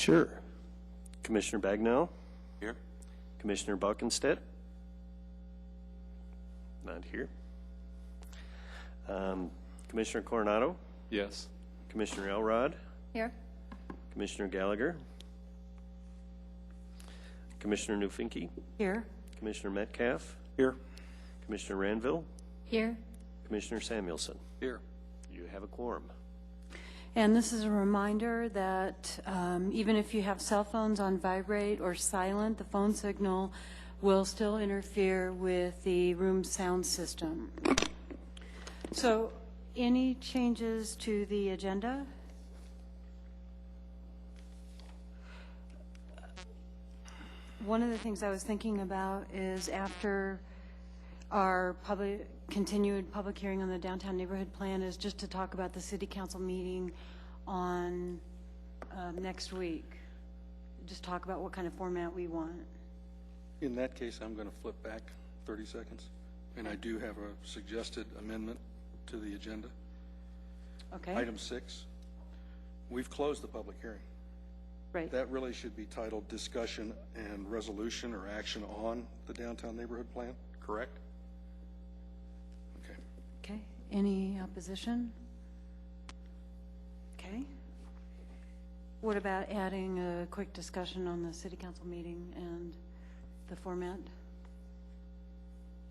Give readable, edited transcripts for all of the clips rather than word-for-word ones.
Sure. Commissioner Bagnell? Here. Commissioner Buckenstedt? Not here. Commissioner Coronado? Yes. Commissioner Elrod? Here. Commissioner Gallagher? Commissioner Newfinke? Here. Commissioner Metcalf? Here. Commissioner Ranville? Here. Commissioner Samuelson? Here. You have a quorum. And this is a reminder that even if you have cell phones on vibrate or silent, the phone signal will still interfere with the room sound system. So, any changes to the agenda? One of the things I was thinking about is after our continued public hearing on the downtown neighborhood plan is just to talk about the city council meeting on next week. Just talk about what kind of format we want. In that case, I'm going to flip back 30 seconds, and I do have a suggested amendment to the agenda. Okay. Item 6, we've closed the public hearing. Right. That really should be titled Discussion and Resolution or Action on the Downtown Neighborhood Plan, correct? Okay. Okay. Any opposition? Okay. What about adding a quick discussion on the city council meeting and the format?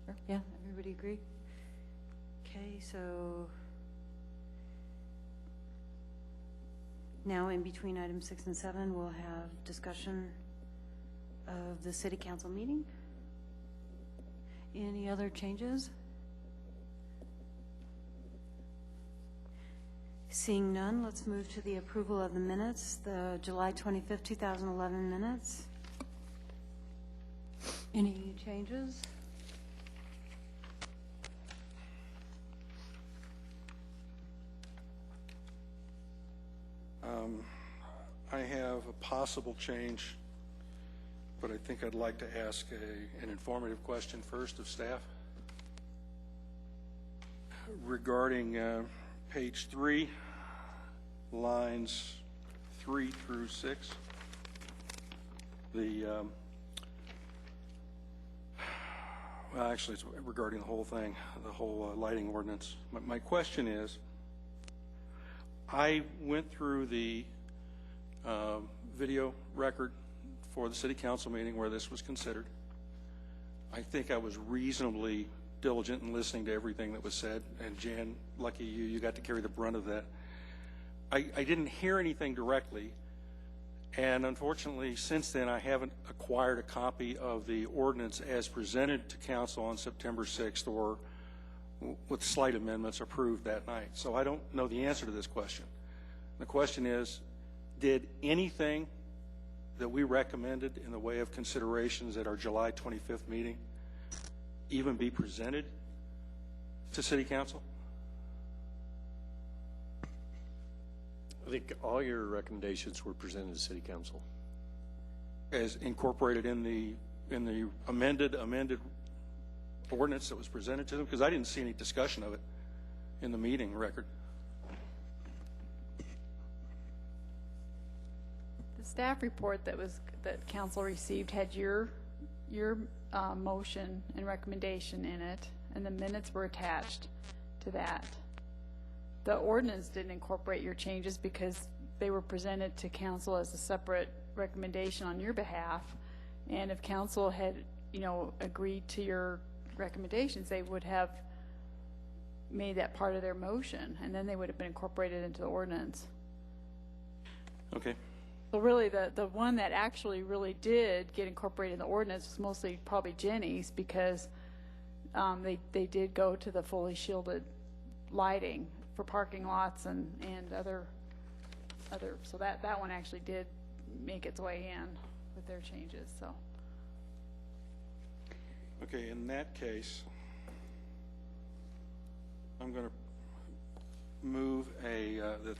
Sure. Yeah, everybody agree? Okay, so now in between item 6 and 7, we'll have discussion of the city council meeting. Any other changes? Seeing none, let's move to the approval of the minutes, the July 25th, 2011 minutes. Any changes? I have a possible change, but I think I'd like to ask an informative question first of staff regarding page 3, lines 3 through 6. Well, actually, it's regarding the whole thing, the whole lighting ordinance. My question is, I went through the video record for the city council meeting where this was considered. I think I was reasonably diligent in listening to everything that was said, and Jan, lucky you got to carry the brunt of that. I didn't hear anything directly, and unfortunately since then I haven't acquired a copy of the ordinance as presented to council on September 6th or with slight amendments approved that night. So I don't know the answer to this question. The question is, did anything that we recommended in the way of considerations at our July 25th meeting even be presented to City Council? I think all your recommendations were presented to City Council. As incorporated in the amended ordinance that was presented to them? Because I didn't see any discussion of it in the meeting record. The staff report that council received had your motion and recommendation in it, and the minutes were attached to that. The ordinance didn't incorporate your changes because they were presented to council as a separate recommendation on your behalf, and if council had agreed to your recommendations, they would have made that part of their motion, and then they would have been incorporated into the ordinance. Okay. So really the one that actually really did get incorporated in the ordinance was mostly probably Jenny's, because they did go to the fully shielded lighting for parking lots and other so that one actually did make its way in with their changes. So okay, in that case I'm going to move the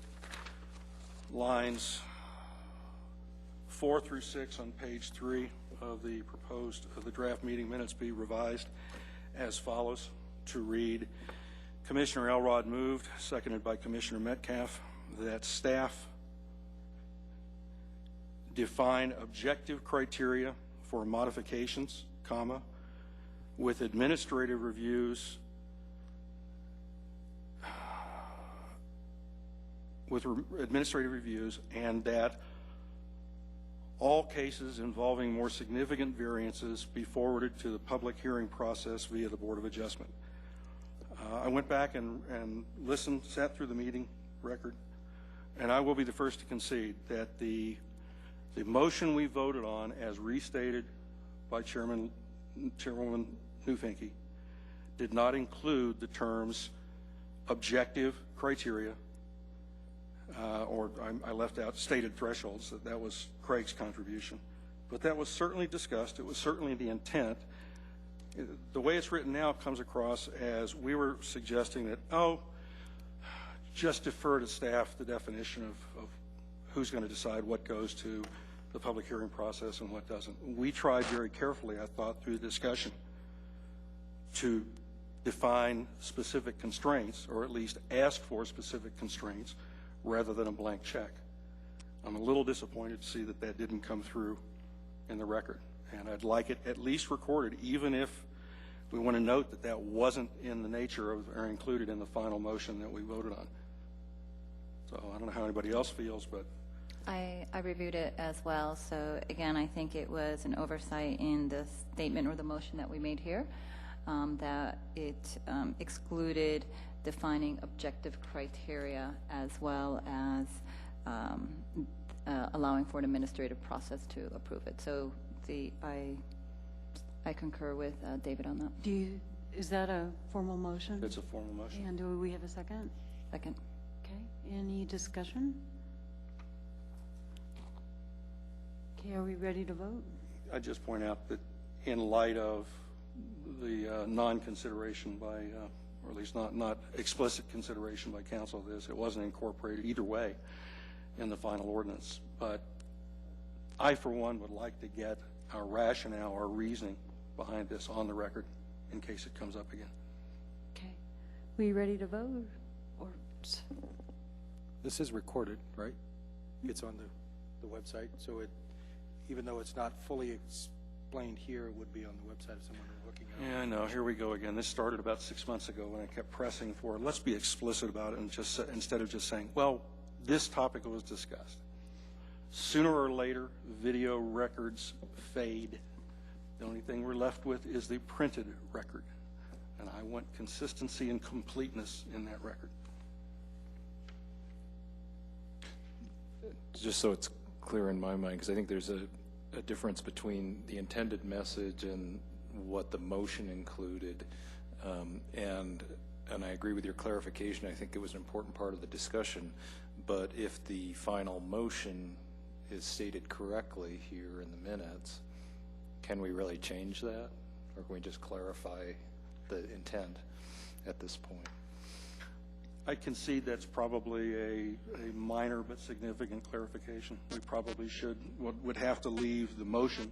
lines 4 through 6 on page 3 of the draft meeting minutes be revised as follows to read: Commissioner Elrod moved, seconded by Commissioner Metcalf, that staff define objective criteria for modifications, comma, with administrative reviews and that all cases involving more significant variances be forwarded to the public hearing process via the Board of Adjustment. I went back and listened, sat through the meeting record, and I will be the first to concede that the motion we voted on, as restated by Chairwoman Newfinke, did not include the terms objective criteria, or I left out stated thresholds. That was Craig's contribution. But that was certainly discussed. It was certainly the intent. The way it's written now comes across as we were suggesting that, oh, just defer to staff the definition of who's going to decide what goes to the public hearing process and what doesn't. We tried very carefully, I thought, through the discussion to define specific constraints, or at least ask for specific constraints, rather than a blank check. I'm a little disappointed to see that that didn't come through in the record, and I'd like it at least recorded, even if we want to note that that wasn't in the nature of or included in the final motion that we voted on. So I don't know how anybody else feels, but I reviewed it as well. So again, I think it was an oversight in the statement or the motion that we made here, that it excluded defining objective criteria as well as allowing for an administrative process to approve it. So I concur with David on that. Is that a formal motion? it's a formal motion. And do we have a second? Second. Okay, any discussion? Okay, are we ready to vote? I'd just point out that in light of the non-consideration by, or at least not explicit consideration by council of this, it wasn't incorporated either way in the final ordinance. But I, for one, would like to get our rationale, our reasoning behind this on the record in case it comes up again. Okay, we ready to vote? Or This is recorded, right? It's on the website, so even though it's not fully explained here, it would be on the website if someone were looking at it. Yeah, I know. Here we go again. This started about 6 months ago when I kept pressing for, let's be explicit about it, and just instead of just saying, well, this topic was discussed. Sooner or later, video records fade. The only thing we're left with is the printed record, and I want consistency and completeness in that record. Just so it's clear in my mind, because I think there's a difference between the intended message and what the motion included, and I agree with your clarification. I think it was an important part of the discussion, but if the final motion is stated correctly here in the minutes, can we really change that, or can we just clarify the intent at this point? I concede that's probably a minor but significant clarification. We probably would have to leave the motion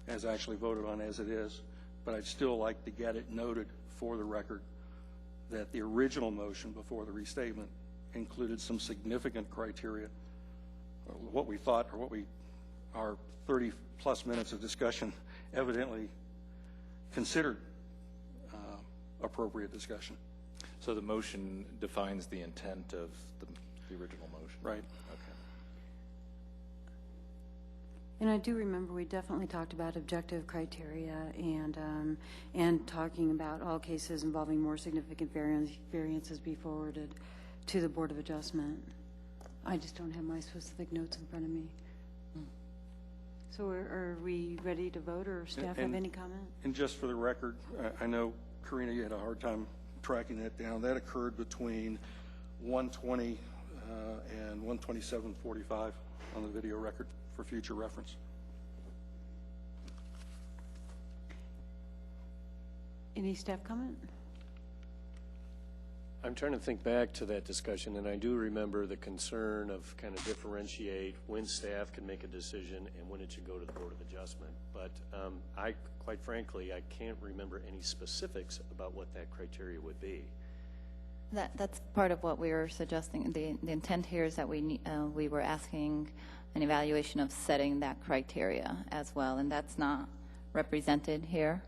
as actually voted on as it is, but I'd still like to get it noted for the record that the original motion before the restatement included some significant criteria. What we thought, or our 30 plus minutes of discussion evidently considered appropriate discussion. So the motion defines the intent of the original motion? Right. Okay. And I do remember we definitely talked about objective criteria and talking about all cases involving more significant variances be forwarded to the Board of Adjustment. I just don't have my specific notes in front of me. So are we ready to vote, or staff have any comment? And just for the record, I know, Karina, you had a hard time tracking that down. That occurred between 1:20 and 1:27:45 on the video record for future reference. Any staff comment? I'm trying to think back to that discussion, and I do remember the concern of kind of differentiate when staff can make a decision and when it should go to the Board of Adjustment. But quite frankly, I can't remember any specifics about what that criteria would be. That's part of what we were suggesting. The intent here is that we were asking an evaluation of setting that criteria as well, and that's not represented here.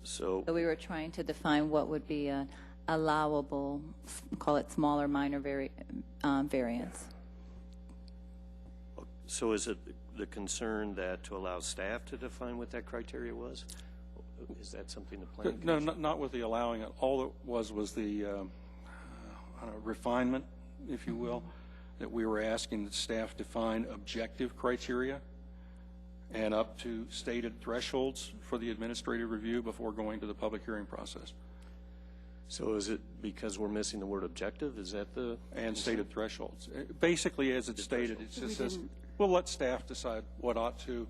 So, So we were trying to define what would be a allowable, call it smaller minor variance. so is it the concern that to allow staff to define what that criteria was? Is that something the planning No, commission? not with the allowing it. All it was the I don't know, refinement, if you will, that we were asking that staff define objective criteria and up to stated thresholds for the administrative review before going to the public hearing process. So is it because we're missing the word objective? Is that the? And stated thresholds. Basically, as it's stated, it just says, we'll let staff decide what ought to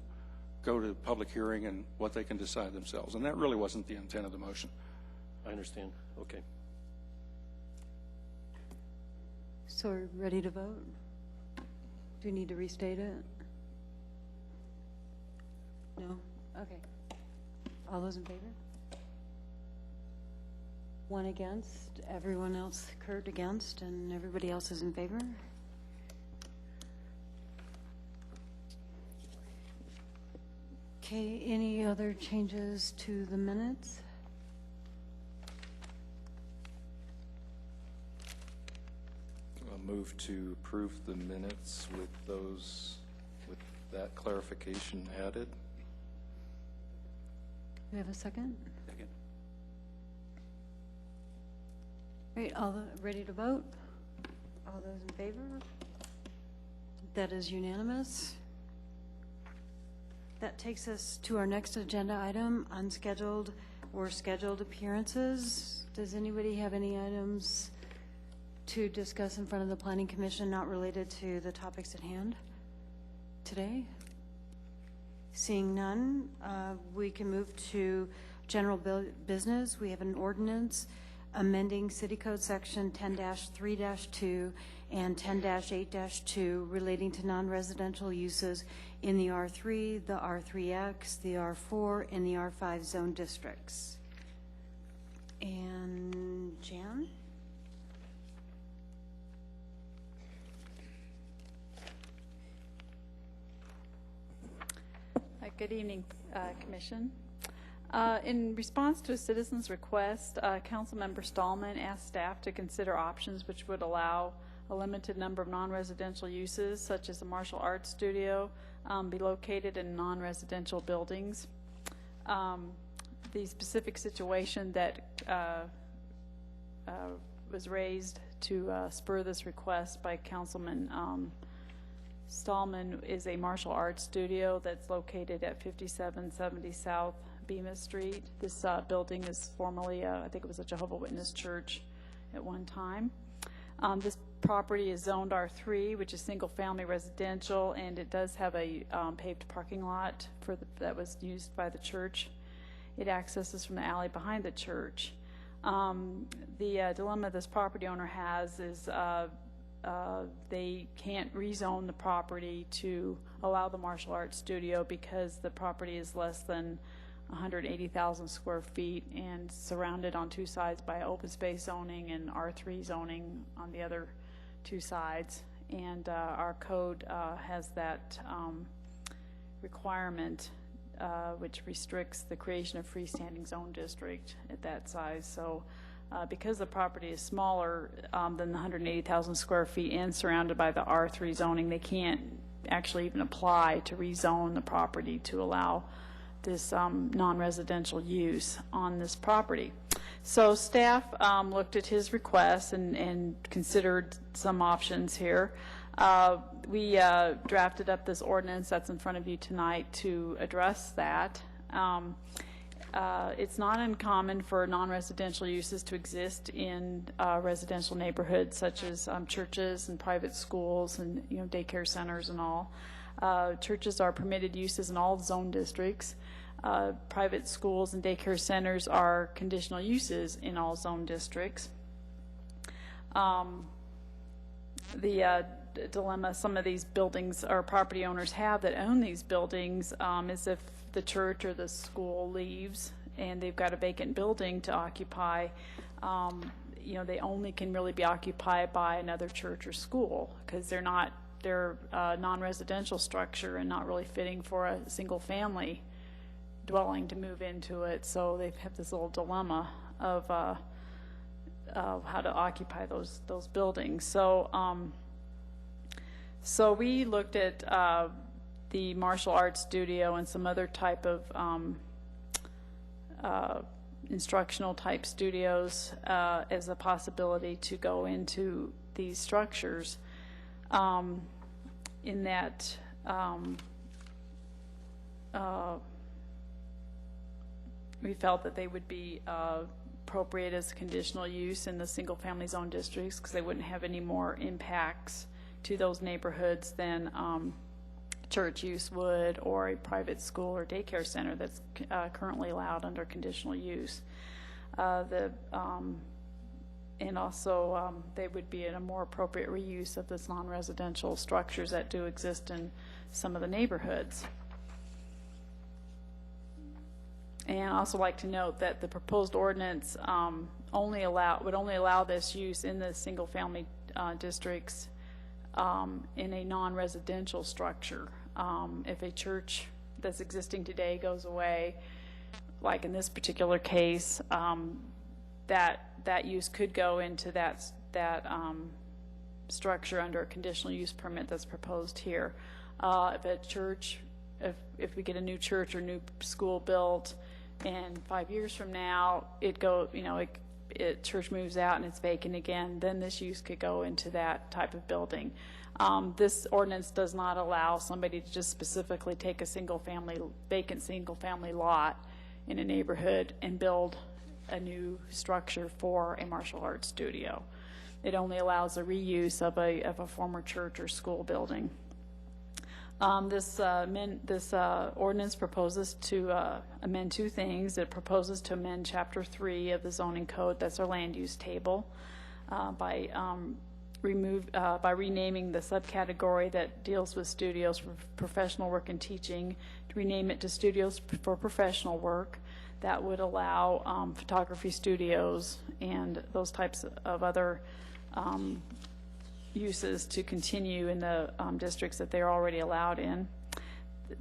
go to public hearing and what they can decide themselves. And that really wasn't the intent of the motion. I understand. Okay. So we're ready to vote? Do we need to restate it? No? Okay. All those in favor? One against, everyone else, Kurt against, and everybody else is in favor? Okay, any other changes to the minutes? I'll move to approve the minutes with that clarification added. Do we have a second? Second. Right, ready to vote? All those in favor? That is unanimous. That takes us to our next agenda item, unscheduled or scheduled appearances. Does anybody have any items to discuss in front of the Planning Commission not related to the topics at hand today? Seeing none, we can move to general business. We have an ordinance amending City Code Section 10-3-2 and 10-8-2 relating to non-residential uses in the R3, the R3X, the R4, and the R5 zone districts. And Jan? Good evening, Commission. In response to a citizen's request, Councilmember Stallman asked staff to consider options which would allow a limited number of non-residential uses, such as a martial arts studio, be located in non-residential buildings. The specific situation that was raised to spur this request by Councilman Stallman is a martial arts studio that's located at 5770 South Bemis Street. This building is formerly, I think it was a Jehovah's Witness church at one time. This property is zoned R3, which is single-family residential, and it does have a paved parking lot that was used by the church. It accesses from the alley behind the church. The dilemma this property owner has is they can't rezone the property to allow the martial arts studio because the property is less than 180,000 square feet and surrounded on two sides by open space zoning and R3 zoning on the other two sides. And our code has that requirement which restricts the creation of freestanding zone district at that size. So because the property is smaller than the 180,000 square feet and surrounded by the R3 zoning, they can't actually even apply to rezone the property to allow this non-residential use on this property. So staff looked at his request and considered some options here. We drafted up this ordinance that's in front of you tonight to address that. It's not uncommon for non-residential uses to exist in residential neighborhoods such as churches and private schools and daycare centers and all. Churches are permitted uses in all zone districts. Private schools and daycare centers are conditional uses in all zone districts. The dilemma some of these buildings or property owners have that own these buildings is if the church or the school leaves and they've got a vacant building to occupy, they only can really be occupied by another church or school because they're not they're non-residential structure and not really fitting for a single-family dwelling to move into it. So they have this little dilemma of how to occupy those buildings. So so we looked at the martial arts studio and some other type of instructional type studios as a possibility to go into these structures, in that we felt that they would be appropriate as conditional use in the single family zone districts, because they wouldn't have any more impacts to those neighborhoods than church use would, or a private school or daycare center that's currently allowed under conditional use. And also they would be in a more appropriate reuse of this non-residential structures that do exist in some of the neighborhoods. And I also like to note that the proposed ordinance would only allow this use in the single family districts in a non-residential structure. If a church that's existing today goes away, like in this particular case, that use could go into that structure under a conditional use permit that's proposed here. If a church, if we get a new church or new school built, and 5 years from now church moves out and it's vacant again, then this use could go into that type of building. This ordinance does not allow somebody to just specifically take a vacant single family lot in a neighborhood and build a new structure for a martial arts studio. It only allows a reuse of a former church or school building. This ordinance proposes to amend two things. It proposes to amend Chapter 3 of the zoning code, that's our land use table, by renaming the subcategory that deals with studios for professional work and teaching, to rename it to studios for professional work. That would allow photography studios and those types of other uses to continue in the districts that they're already allowed in.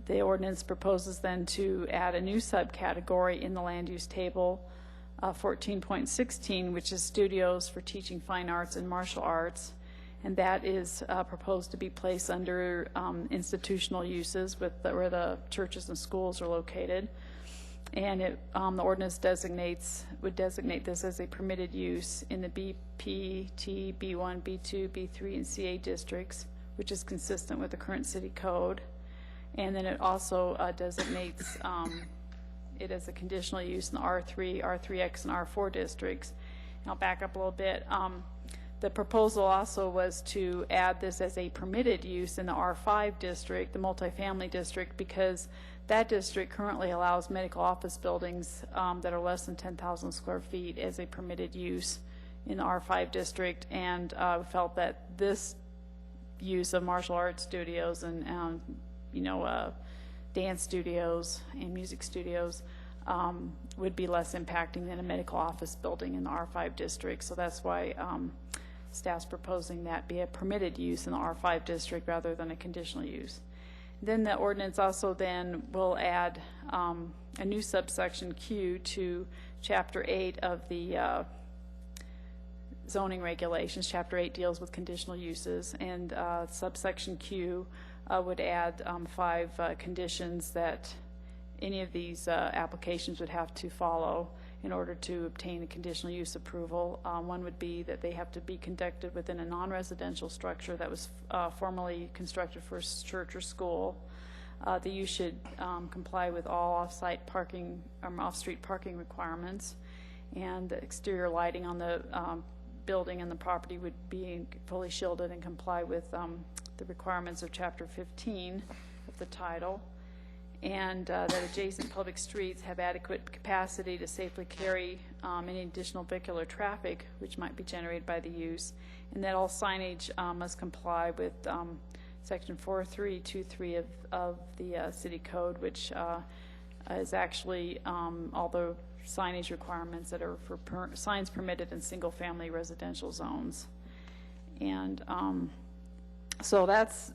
The ordinance proposes then to add a new subcategory in the land use table, 14.16, which is studios for teaching fine arts and martial arts, and that is proposed to be placed under institutional uses where the churches and schools are located. And the ordinance would designate this as a permitted use in the BP, T, B1, B2, B3, and CA districts, which is consistent with the current city code. And then it also designates it as a conditional use in the R3, R3X, and R4 districts. And I'll back up a little bit. The proposal also was to add this as a permitted use in the R5 district, the multifamily district, because that district currently allows medical office buildings that are less than 10,000 square feet as a permitted use in the R5 district, and felt that this use of martial arts studios and dance studios and music studios would be less impacting than a medical office building in the R5 district. So that's why staff's proposing that be a permitted use in the R5 district rather than a conditional use. Then the ordinance also then will add a new subsection Q to Chapter 8 of the zoning regulations. Chapter 8 deals with conditional uses, and subsection Q would add 5 conditions that any of these applications would have to follow in order to obtain a conditional use approval. One would be that they have to be conducted within a non-residential structure that was formerly constructed for a church or school. The use should comply with all off-site parking, off-street parking requirements, and the exterior lighting on the building and the property would be fully shielded and comply with the requirements of Chapter 15 of the title. And that adjacent public streets have adequate capacity to safely carry any additional vehicular traffic which might be generated by the use, and that all signage must comply with Section 4323 of the City Code, which is actually all the signage requirements that are for signs permitted in single-family residential zones. And So that's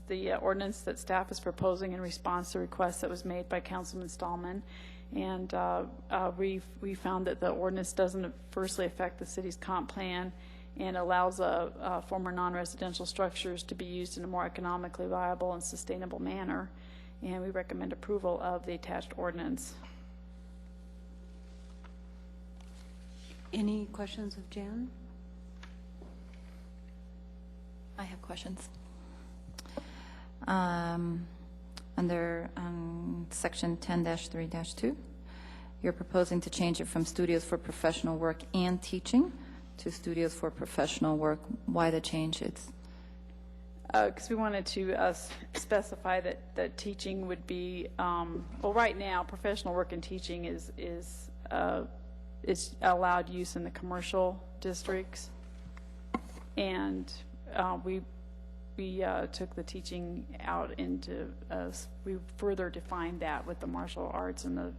the ordinance that staff is proposing in response to a request that was made by Councilman Stallman. And we found that the ordinance doesn't adversely affect the city's comp plan and allows former non-residential structures to be used in a more economically viable and sustainable manner. And we recommend approval of the attached ordinance. Any questions of Jan? I have questions. Under section 10-3-2, you're proposing to change it from studios for professional work and teaching to studios for professional work. Why the change? It's Because we wanted to specify that teaching would be, well, right now, professional work and teaching is allowed use in the commercial districts. And we took the teaching out into, we further defined that with the martial arts and the,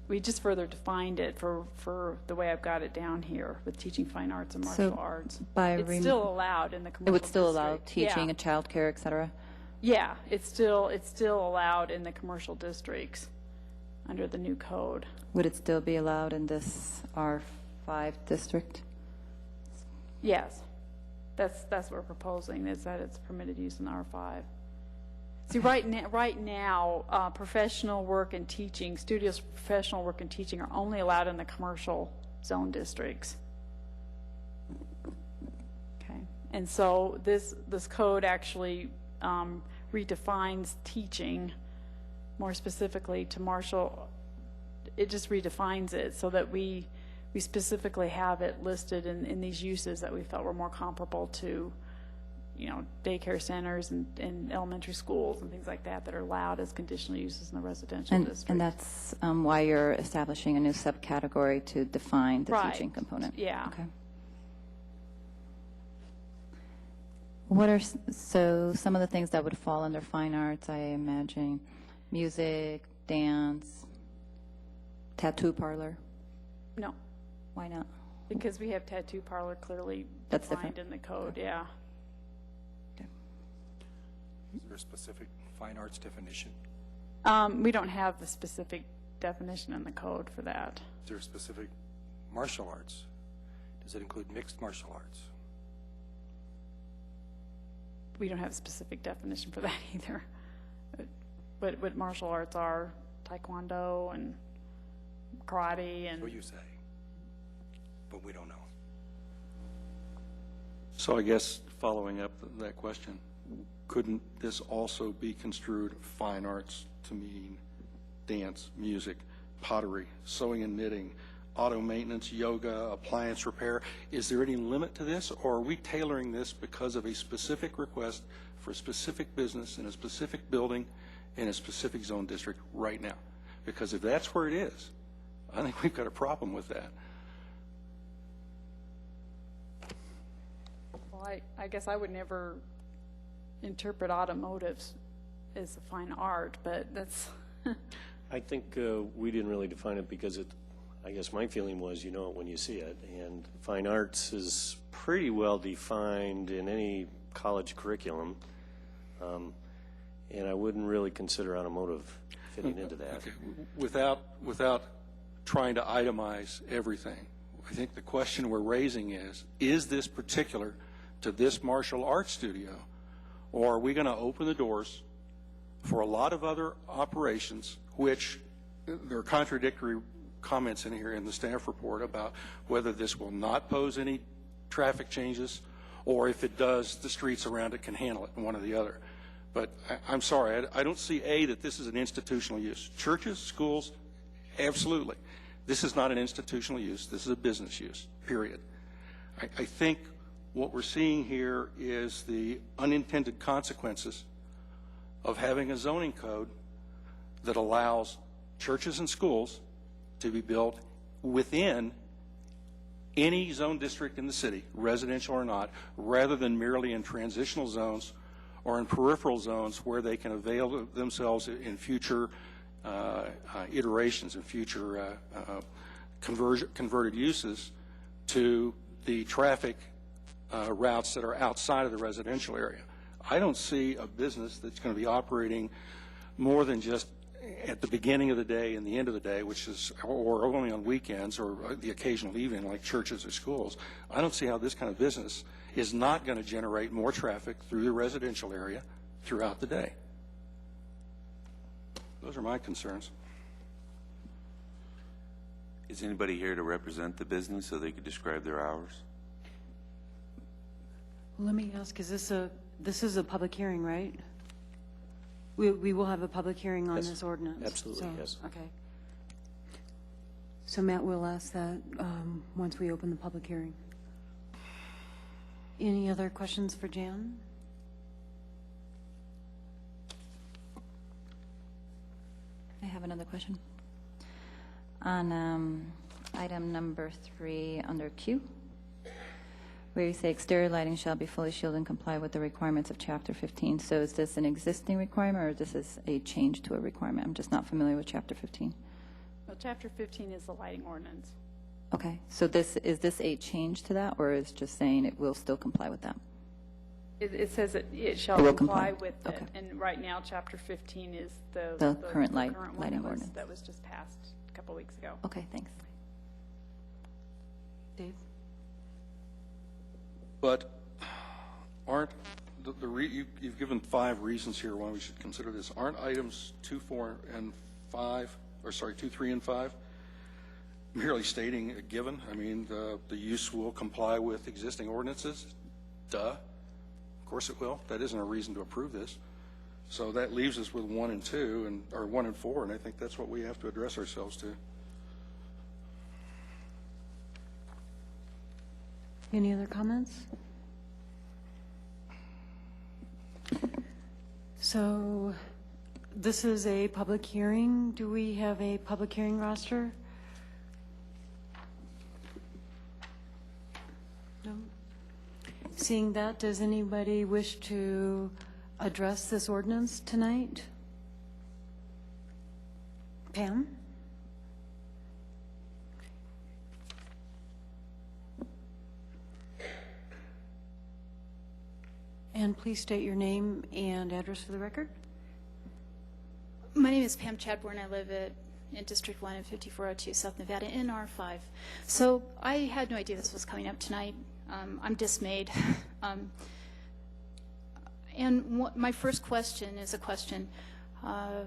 we just further defined it for the way I've got it down here with teaching fine arts and martial arts. It's still allowed in the commercial It would still allow district. teaching Yeah. and childcare, et cetera? Yeah, it's still allowed in the commercial districts under the new code. Would it still be allowed in this R5 district? Yes, that's what we're proposing, is that it's permitted use in R5. See, right now, professional work and teaching, studios for professional work and teaching are only allowed in the commercial zone districts. Okay, and so this code actually redefines teaching more specifically to martial. It just redefines it so that we specifically have it listed in these uses that we felt were more comparable to, you know, daycare centers and elementary schools and things like that are allowed as conditional uses in the residential district. And that's why you're establishing a new subcategory to define the teaching component? Yeah. Okay. What are, so some of the things that would fall under fine arts, I imagine, music, dance, tattoo parlor? No, Why not? because we have tattoo parlor clearly That's defined different. in the code, yeah. Is there a specific fine arts definition? We don't have the specific definition in the code for that. Is there a specific martial arts? Does it include mixed martial arts? We don't have a specific definition for that either. But what martial arts are, taekwondo and karate and... So you say, but we don't know. So I guess following up that question, couldn't this also be construed fine arts to mean dance, music, pottery, sewing and knitting, auto maintenance, yoga, appliance repair? Is there any limit to this, or are we tailoring this because of a specific request for a specific business in a specific building in a specific zone district right now? Because if that's where it is, I think we've got a problem with that. Well, I guess I would never interpret automotives as a fine art, but that's... I think we didn't really define it because I guess my feeling was you know it when you see it, and fine arts is pretty well defined in any college curriculum, and I wouldn't really consider automotive fitting into that. Okay. Without trying to itemize everything, I think the question we're raising is this particular to this martial arts studio, or are we going to open the doors for a lot of other operations, which there are contradictory comments in here in the staff report about whether this will not pose any traffic changes, or if it does, the streets around it can handle it, one or the other. But I'm sorry, I don't see, that this is an institutional use. Churches, schools, absolutely. This is not an institutional use. This is a business use, period. I think what we're seeing here is the unintended consequences of having a zoning code that allows churches and schools to be built within any zone district in the city, residential or not, rather than merely in transitional zones or in peripheral zones where they can avail themselves in future iterations and future converted uses to the traffic routes that are outside of the residential area. I don't see a business that's going to be operating more than just at the beginning of the day and the end of the day, which is, or only on weekends or the occasional evening like churches or schools. I don't see how this kind of business is not going to generate more traffic through the residential area throughout the day. Those are my concerns. Is anybody here to represent the business so they could describe their hours? Let me ask, this is a public hearing, right? We will have a public hearing on Yes, this ordinance? absolutely, So, yes. Okay. So Matt, we'll ask that once we open the public hearing. Any other questions for Jan? I have another question. On item number 3 under Q, where you say exterior lighting shall be fully shielded and comply with the requirements of Chapter 15. So is this an existing requirement, or this is a change to a requirement? I'm just not familiar with Chapter 15. Well, Chapter 15 is the lighting ordinance. Okay, so is this a change to that, or is just saying it will still comply with that? It says that it shall It will comply comply. with it. Okay. And right now, Chapter 15 is The current lighting one ordinance. that was just passed a couple weeks ago. Okay, thanks. Dave? But aren't you've given 5 reasons here why we should consider this. Aren't items 2, 4, and 5, or sorry, 2, 3, and 5 merely stating a given? I mean, the use will comply with existing ordinances. Duh. Of course it will. That isn't a reason to approve this. So that leaves us with 1 and 2, or 1 and 4, and I think that's what we have to address ourselves to. Any other comments? So this is a public hearing. Do we have a public hearing roster? No? Seeing that, does anybody wish to address this ordinance tonight? Pam? And please state your name and address for the record. My name is Pam Chadbourne. I live in District 1 in 5402 South Nevada in R5. So I had no idea this was coming up tonight. I'm dismayed. My first question is a question. I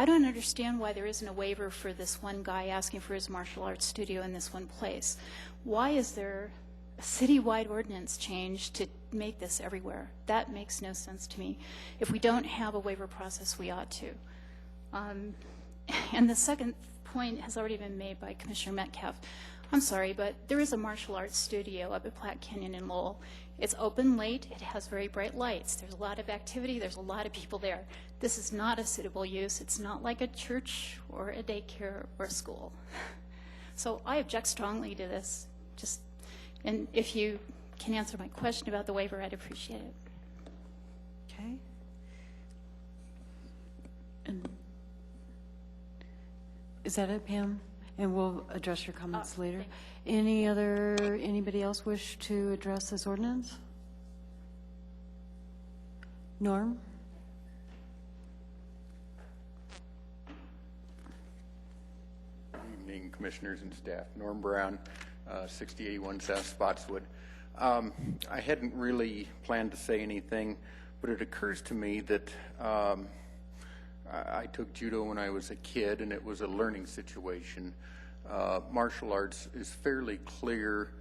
don't understand why there isn't a waiver for this one guy asking for his martial arts studio in this one place. Why is there a citywide ordinance change to make this everywhere? That makes no sense to me. If we don't have a waiver process, we ought to. And the second point has already been made by Commissioner Metcalf. I'm sorry, but there is a martial arts studio up at Platte Canyon in Lowell. It's open late. It has very bright lights. There's a lot of activity. There's a lot of people there. This is not a suitable use. It's not like a church or a daycare or a school. So I object strongly to this. And if you can answer my question about the waiver, I'd appreciate it. Okay. And is that it, Pam? And we'll address your comments later. Anybody else wish to address this ordinance? Norm? Good evening, commissioners and staff. Norm Brown, 6081 South Spotswood. I hadn't really planned to say anything, but it occurs to me that I took judo when I was a kid, and it was a learning situation. Martial arts is fairly clear.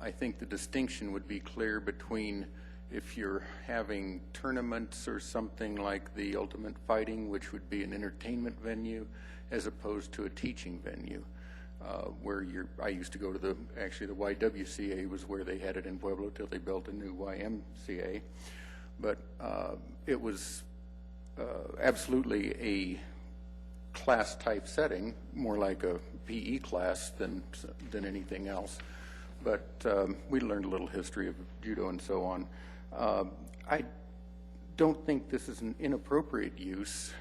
I think the distinction would be clear between if you're having tournaments or something like the Ultimate Fighting, which would be an entertainment venue, as opposed to a teaching venue. I used to go to the YWCA was where they had it in Pueblo till they built a new YMCA. But it was absolutely a class type setting, more like a PE class than anything else. But we learned a little history of judo and so on. I don't think this is an inappropriate use,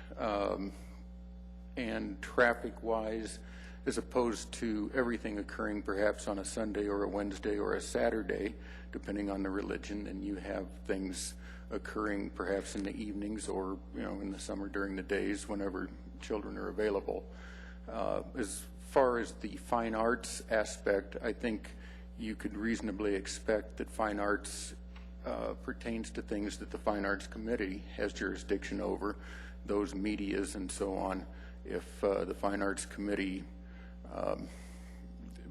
and traffic-wise, as opposed to everything occurring perhaps on a Sunday or a Wednesday or a Saturday, depending on the religion, and you have things occurring perhaps in the evenings or, you know, in the summer during the days whenever children are available. As far as the fine arts aspect, I think you could reasonably expect that fine arts pertains to things that the Fine Arts Committee has jurisdiction over, those medias and so on. If the Fine Arts Committee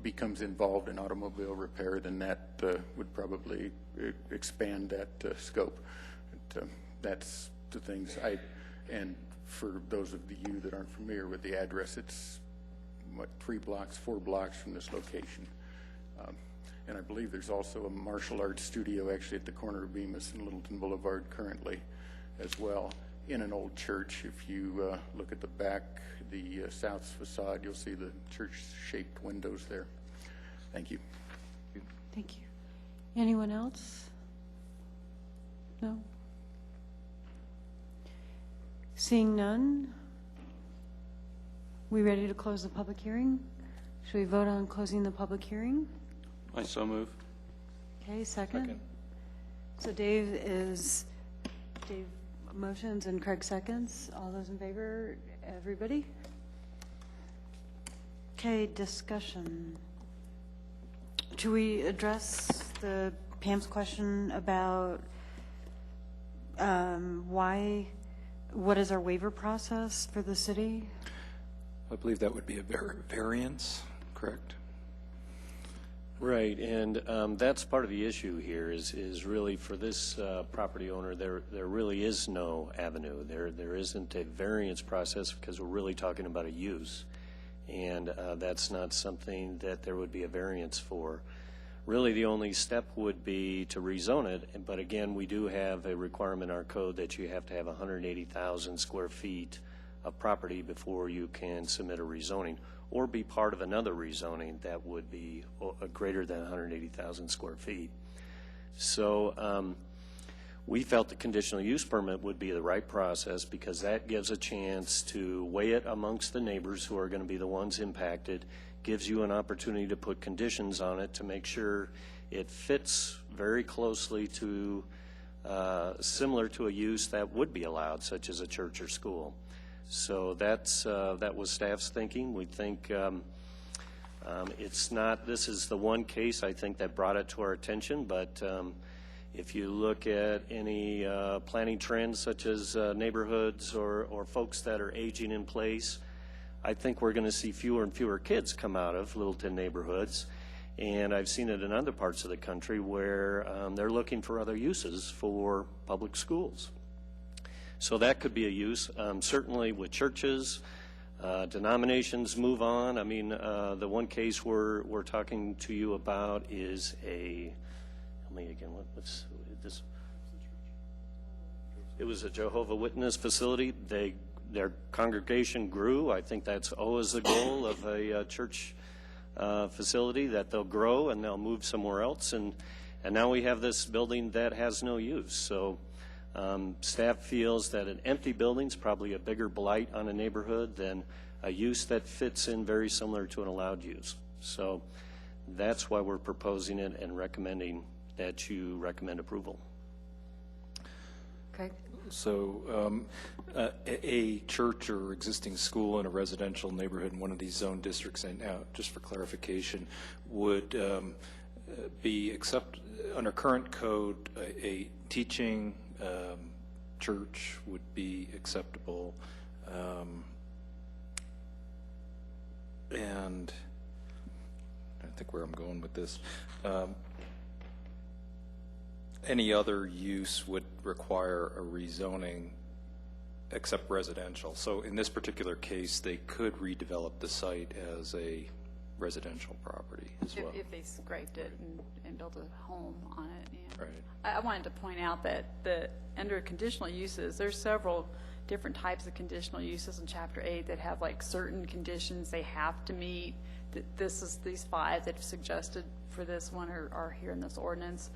becomes involved in automobile repair, then that would probably expand that scope. That's the things and for those of you that aren't familiar with the address, it's what, 4 blocks from this location. And I believe there's also a martial arts studio actually at the corner of Bemis and Littleton Boulevard currently as well, in an old church. If you look at the back, the south facade, you'll see the church-shaped windows there. Thank you. Thank you. Anyone else? No? Seeing none, we ready to close the public hearing? Should we vote on closing the public hearing? I so move. Okay, second. So Dave motions and Craig seconds. All those in favor, everybody? Okay, discussion. Should we address Pam's question about what is our waiver process for the city? I believe that would be a variance, correct? Right, and that's part of the issue here is really for this property owner, there really is no avenue. There isn't a variance process because we're really talking about a use, and that's not something that there would be a variance for. Really, the only step would be to rezone it, but again, we do have a requirement in our code that you have to have 180,000 square feet of property before you can submit a rezoning, or be part of another rezoning that would be greater than 180,000 square feet. So we felt the conditional use permit would be the right process because that gives a chance to weigh it amongst the neighbors who are going to be the ones impacted, gives you an opportunity to put conditions on it to make sure it fits very closely to similar to a use that would be allowed, such as a church or school. So that was staff's thinking. We think it's not, this is the one case I think that brought it to our attention, but if you look at any planning trends such as neighborhoods or folks that are aging in place, I think we're going to see fewer and fewer kids come out of Littleton neighborhoods. And I've seen it in other parts of the country where they're looking for other uses for public schools. So that could be a use. Certainly with churches, denominations move on. I mean, the one case we're talking to you about is what's this? It was a Jehovah Witness facility. Their congregation grew. I think that's always the goal of a church facility, that they'll grow and they'll move somewhere else. And now we have this building that has no use. So staff feels that an empty building is probably a bigger blight on a neighborhood than a use that fits in very similar to an allowed use. So that's why we're proposing it and recommending that you recommend approval. Okay. So a church or existing school in a residential neighborhood in one of these zone districts, and now just for clarification, would be under current code, a teaching church would be acceptable, and I think where I'm going with this, any other use would require a rezoning except residential. So in this particular case, they could redevelop the site as a residential property as well. If they scraped it and built a home on it. Yeah. Right. I wanted to point out that under conditional uses, there's several different types of conditional uses in Chapter 8 that have like certain conditions they have to meet. These 5 that are suggested for this one are here in this ordinance.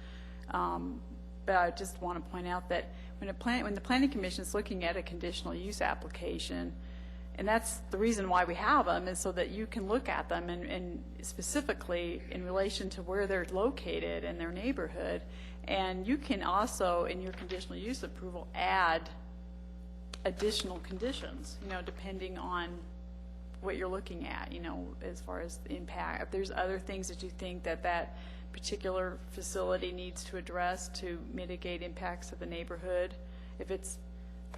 But I just want to point out that when the Planning Commission is looking at a conditional use application, And that's the reason why we have them, is so that you can look at them and specifically in relation to where they're located in their neighborhood. And you can also, in your conditional use approval, add additional conditions, depending on what you're looking at, as far as the impact. If there's other things that you think that particular facility needs to address to mitigate impacts to the neighborhood, if it's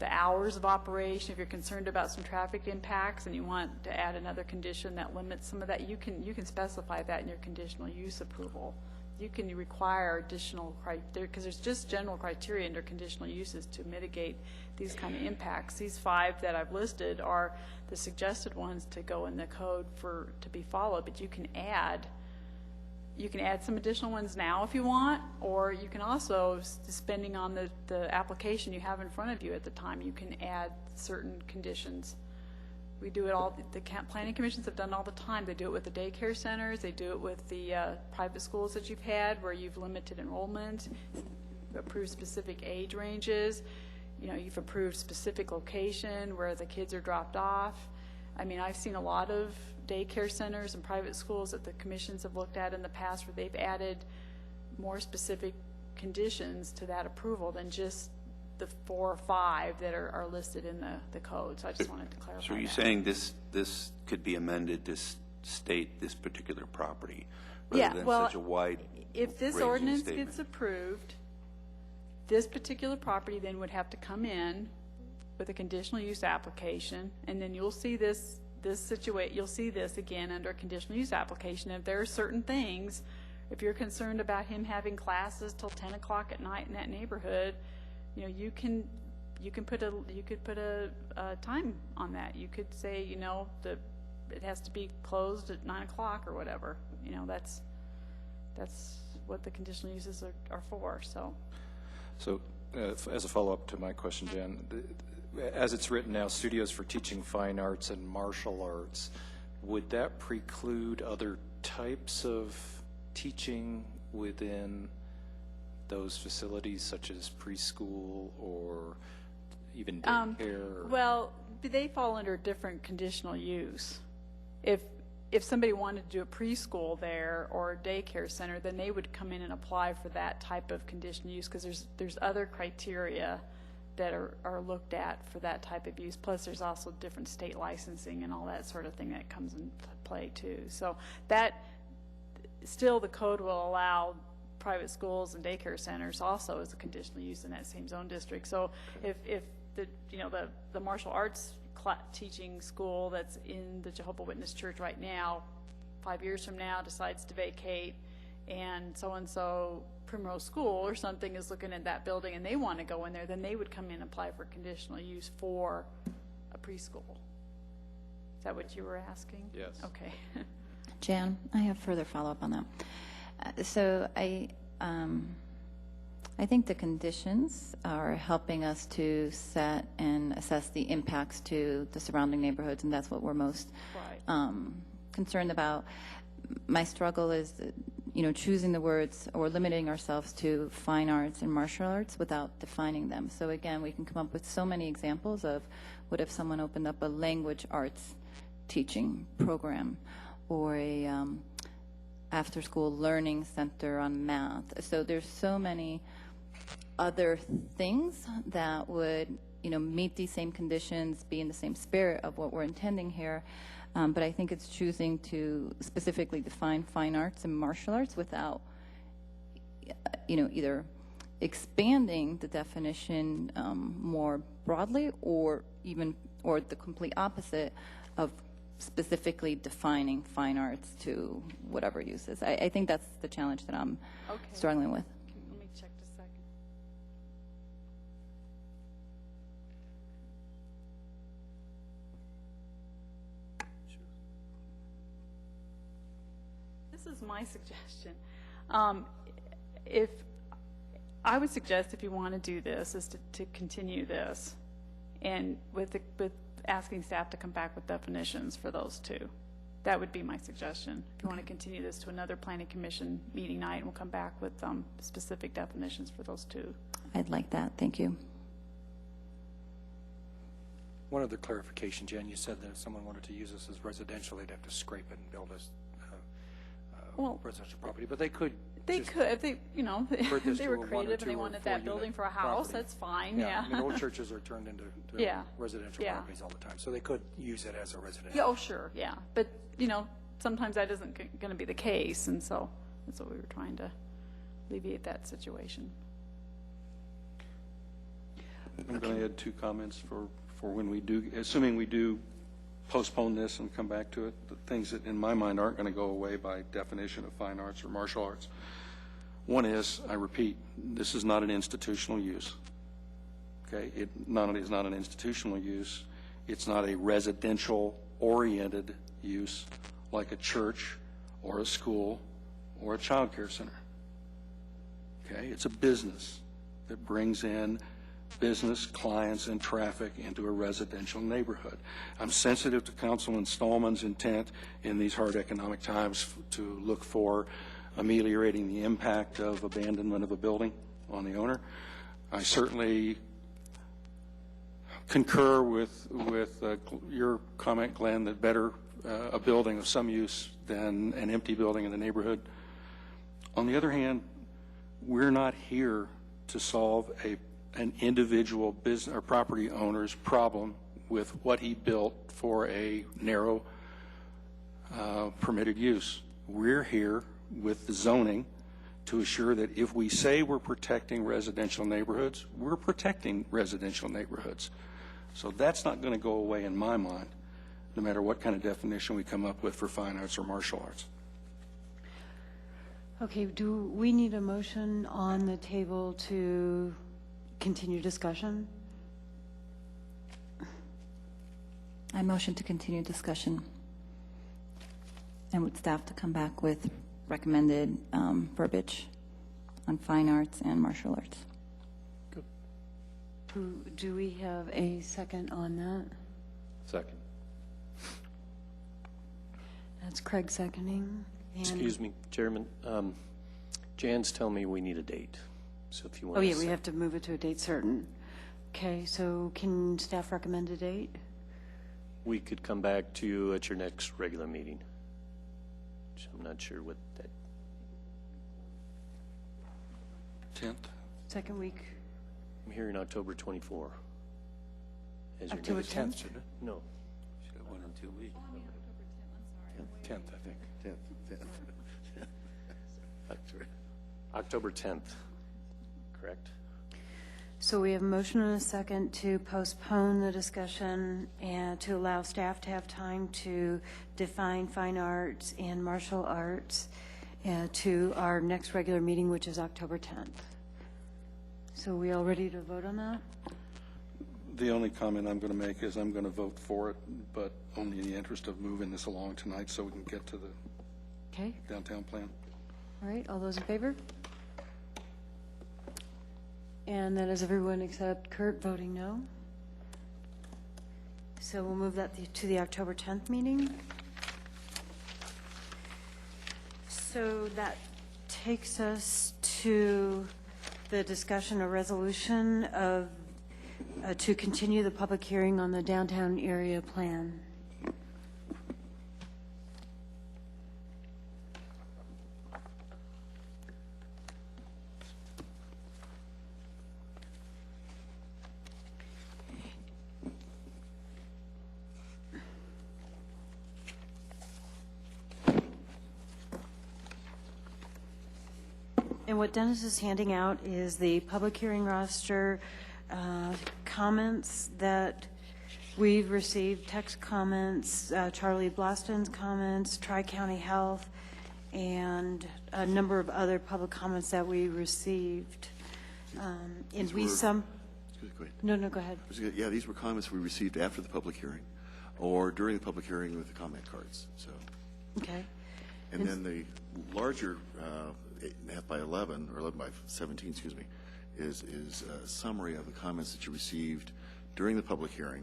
the hours of operation, if you're concerned about some traffic impacts and you want to add another condition that limits some of that, you can specify that in your conditional use approval. You can require additional criteria, because there's just general criteria under conditional uses to mitigate these kind of impacts. These 5 that I've listed are the suggested ones to go in the code to be followed, but you can add some additional ones now if you want, or you can also, depending on the application you have in front of you at the time, you can add certain conditions. We do it all, the planning commissions have done it all the time. They do it with the daycare centers, they do it with the private schools that you've had where you've limited enrollment, approved specific age ranges, you've approved specific location where the kids are dropped off. I mean, I've seen a lot of daycare centers and private schools that the commissions have looked at in the past where they've added more specific conditions to that approval than just the 4 or 5 that are listed in the code. So I just wanted to clarify. So are you saying this could be amended to state this particular property rather than such a wide if this ranging ordinance statement? gets approved, this particular property then would have to come in with a conditional use application, and then you'll see you'll see this again under a conditional use application. If there are certain things, if you're concerned about him having classes till 10 o'clock at night in that neighborhood, you could put a time on that. You could say, it has to be closed at 9 o'clock or whatever. That's what the conditional uses are for. So as a follow-up to my question, Jan, as it's written now, studios for teaching fine arts and martial arts, would that preclude other types of teaching within those facilities, such as preschool or even daycare? Well, they fall under different conditional use. If somebody wanted to do a preschool there or a daycare center, then they would come in and apply for that type of conditional use, because there's other criteria that are looked at for that type of use. Plus, there's also different state licensing and all that sort of thing that comes into play too. So that still, the code will allow private schools and daycare centers also as a conditional use in that same zone district. So if the martial arts teaching school that's in the Jehovah's Witness Church right now, 5 years from now decides to vacate, and so Primrose School or something is looking at that building and they want to go in there, then they would come in and apply for conditional use for a preschool. Is that what you were asking? Yes. Okay. Jan, I have further follow-up on that. So I think the conditions are helping us to set and assess the impacts to the surrounding neighborhoods, and that's what we're most concerned about. My struggle is, choosing the words or limiting ourselves to fine arts and martial arts without defining them. So again, we can come up with so many examples of what if someone opened up a language arts teaching program or a after-school learning center on math. So there's so many other things that would, meet these same conditions, be in the same spirit of what we're intending here. But I think it's choosing to specifically define fine arts and martial arts without, either expanding the definition more broadly or the complete opposite of specifically defining fine arts to whatever uses. I think that's the challenge that I'm struggling with. Let me check just a second. This is my suggestion. If I would suggest, if you want to do this, is to continue this, and with asking staff to come back with definitions for those two. That would be my suggestion. If you want to continue this to another planning commission meeting night, and we'll come back with specific definitions for those two. I'd like that. Thank you. One other clarification, Jen, you said that if someone wanted to use this as residential, they'd have to scrape it and build a residential property, but they could. They could, if they, you know, convert this they to were a 1 or creative and 2 they or wanted 4 that building unit for a house, property. that's fine, yeah. I mean, old churches are turned into Yeah. residential Yeah. properties all the time, so they could use it as a residential. Yeah, oh, sure, yeah. But, you know, sometimes that isn't going to be the case, and so that's what we were trying to alleviate that situation. I'm going to add 2 comments for when we do, assuming we do postpone this and come back to it, the things that in my mind aren't going to go away by definition of fine arts or martial arts. One is, I repeat, this is not an institutional use. Okay, it not only is not an institutional use, it's not a residential-oriented use like a church or a school or a child care center. Okay, it's a business that brings in business, clients, and traffic into a residential neighborhood. I'm sensitive to Councilman Stallman's intent in these hard economic times to look for ameliorating the impact of abandonment of a building on the owner. I certainly concur with your comment, Glenn, that better a building of some use than an empty building in the neighborhood. On the other hand, we're not here to solve an individual business or property owner's problem with what he built for a narrow permitted use. We're here with the zoning to assure that if we say we're protecting residential neighborhoods, we're protecting residential neighborhoods. So that's not going to go away in my mind, no matter what kind of definition we come up with for fine arts or martial arts. Okay, do we need a motion on the table to continue discussion? I motion to continue discussion and with staff to come back with recommended verbiage on fine arts and martial arts. Do we have a second on that? Second. That's Craig seconding. And Excuse me, Chairman. Jan's telling me we need a date. So if you want oh, to yeah, we have to move it to a date certain. Okay, so can staff recommend a date? we could come back to you at your next regular meeting. Which I'm not sure what that, 10th? Second week, I'm hearing October 24. As your October next- 10th? Should it? No. Should have one in 2 weeks. 10th, I think. 10th. October 10th, correct? So we have a motion and a second to postpone the discussion and to allow staff to have time to define fine arts and martial arts to our next regular meeting, which is October 10th. So we all ready to vote on that? The only comment I'm going to make is I'm going to vote for it, but only in the interest of moving this along tonight so we can get to the Okay, downtown plan. all right, all those in favor? And that is everyone except Kurt voting no. So we'll move that to the October 10th meeting. So that takes us to the discussion or resolution of, to continue the public hearing on the downtown area plan. And what Dennis is handing out is the public hearing roster, comments that we've received, text comments, Charlie Blaston's comments, Tri-County Health, and a number of other public comments that we received. And we some, Excuse me, go ahead. no, go ahead. Yeah, these were comments we received after the public hearing or during the public hearing with the comment cards, so. Okay. And then the larger 8.5 by 11, or 11 by 17, excuse me, is a summary of the comments that you received during the public hearing,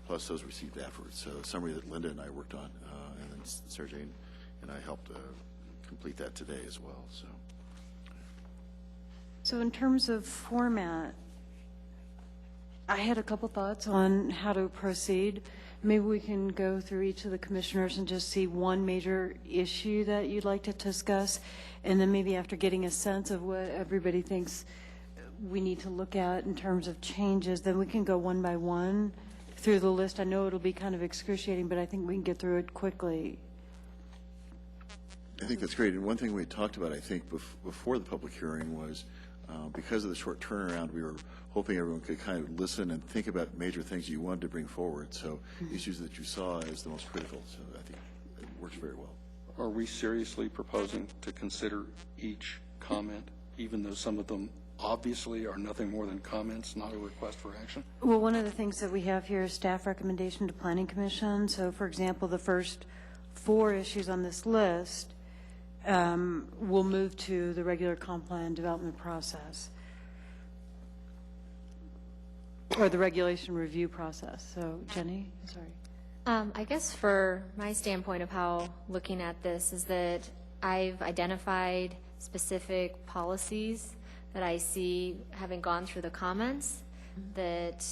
plus those received afterwards. So a summary that Linda and I worked on, and then Sarah Jane and I helped complete that today as well, so. So in terms of format, I had a couple thoughts on how to proceed. Maybe we can go through each of the commissioners and just see one major issue that you'd like to discuss, and then maybe after getting a sense of what everybody thinks we need to look at in terms of changes, then we can go one by one through the list. I know it'll be kind of excruciating, but I think we can get through it quickly. I think that's great. And one thing we had talked about, I think, before the public hearing was because of the short turnaround, we were hoping everyone could kind of listen and think about major things you wanted to bring forward. So issues that you saw as the most critical. So I think it works very well. Are we seriously proposing to consider each comment, even though some of them obviously are nothing more than comments, not a request for action? Well, one of the things that we have here is staff recommendation to Planning Commission. So, for example, the first 4 issues on this list will move to the regular comp plan development process, or the regulation review process. So, Jenny, sorry. I guess for my standpoint of how looking at this is that I've identified specific policies that I see, having gone through the comments, that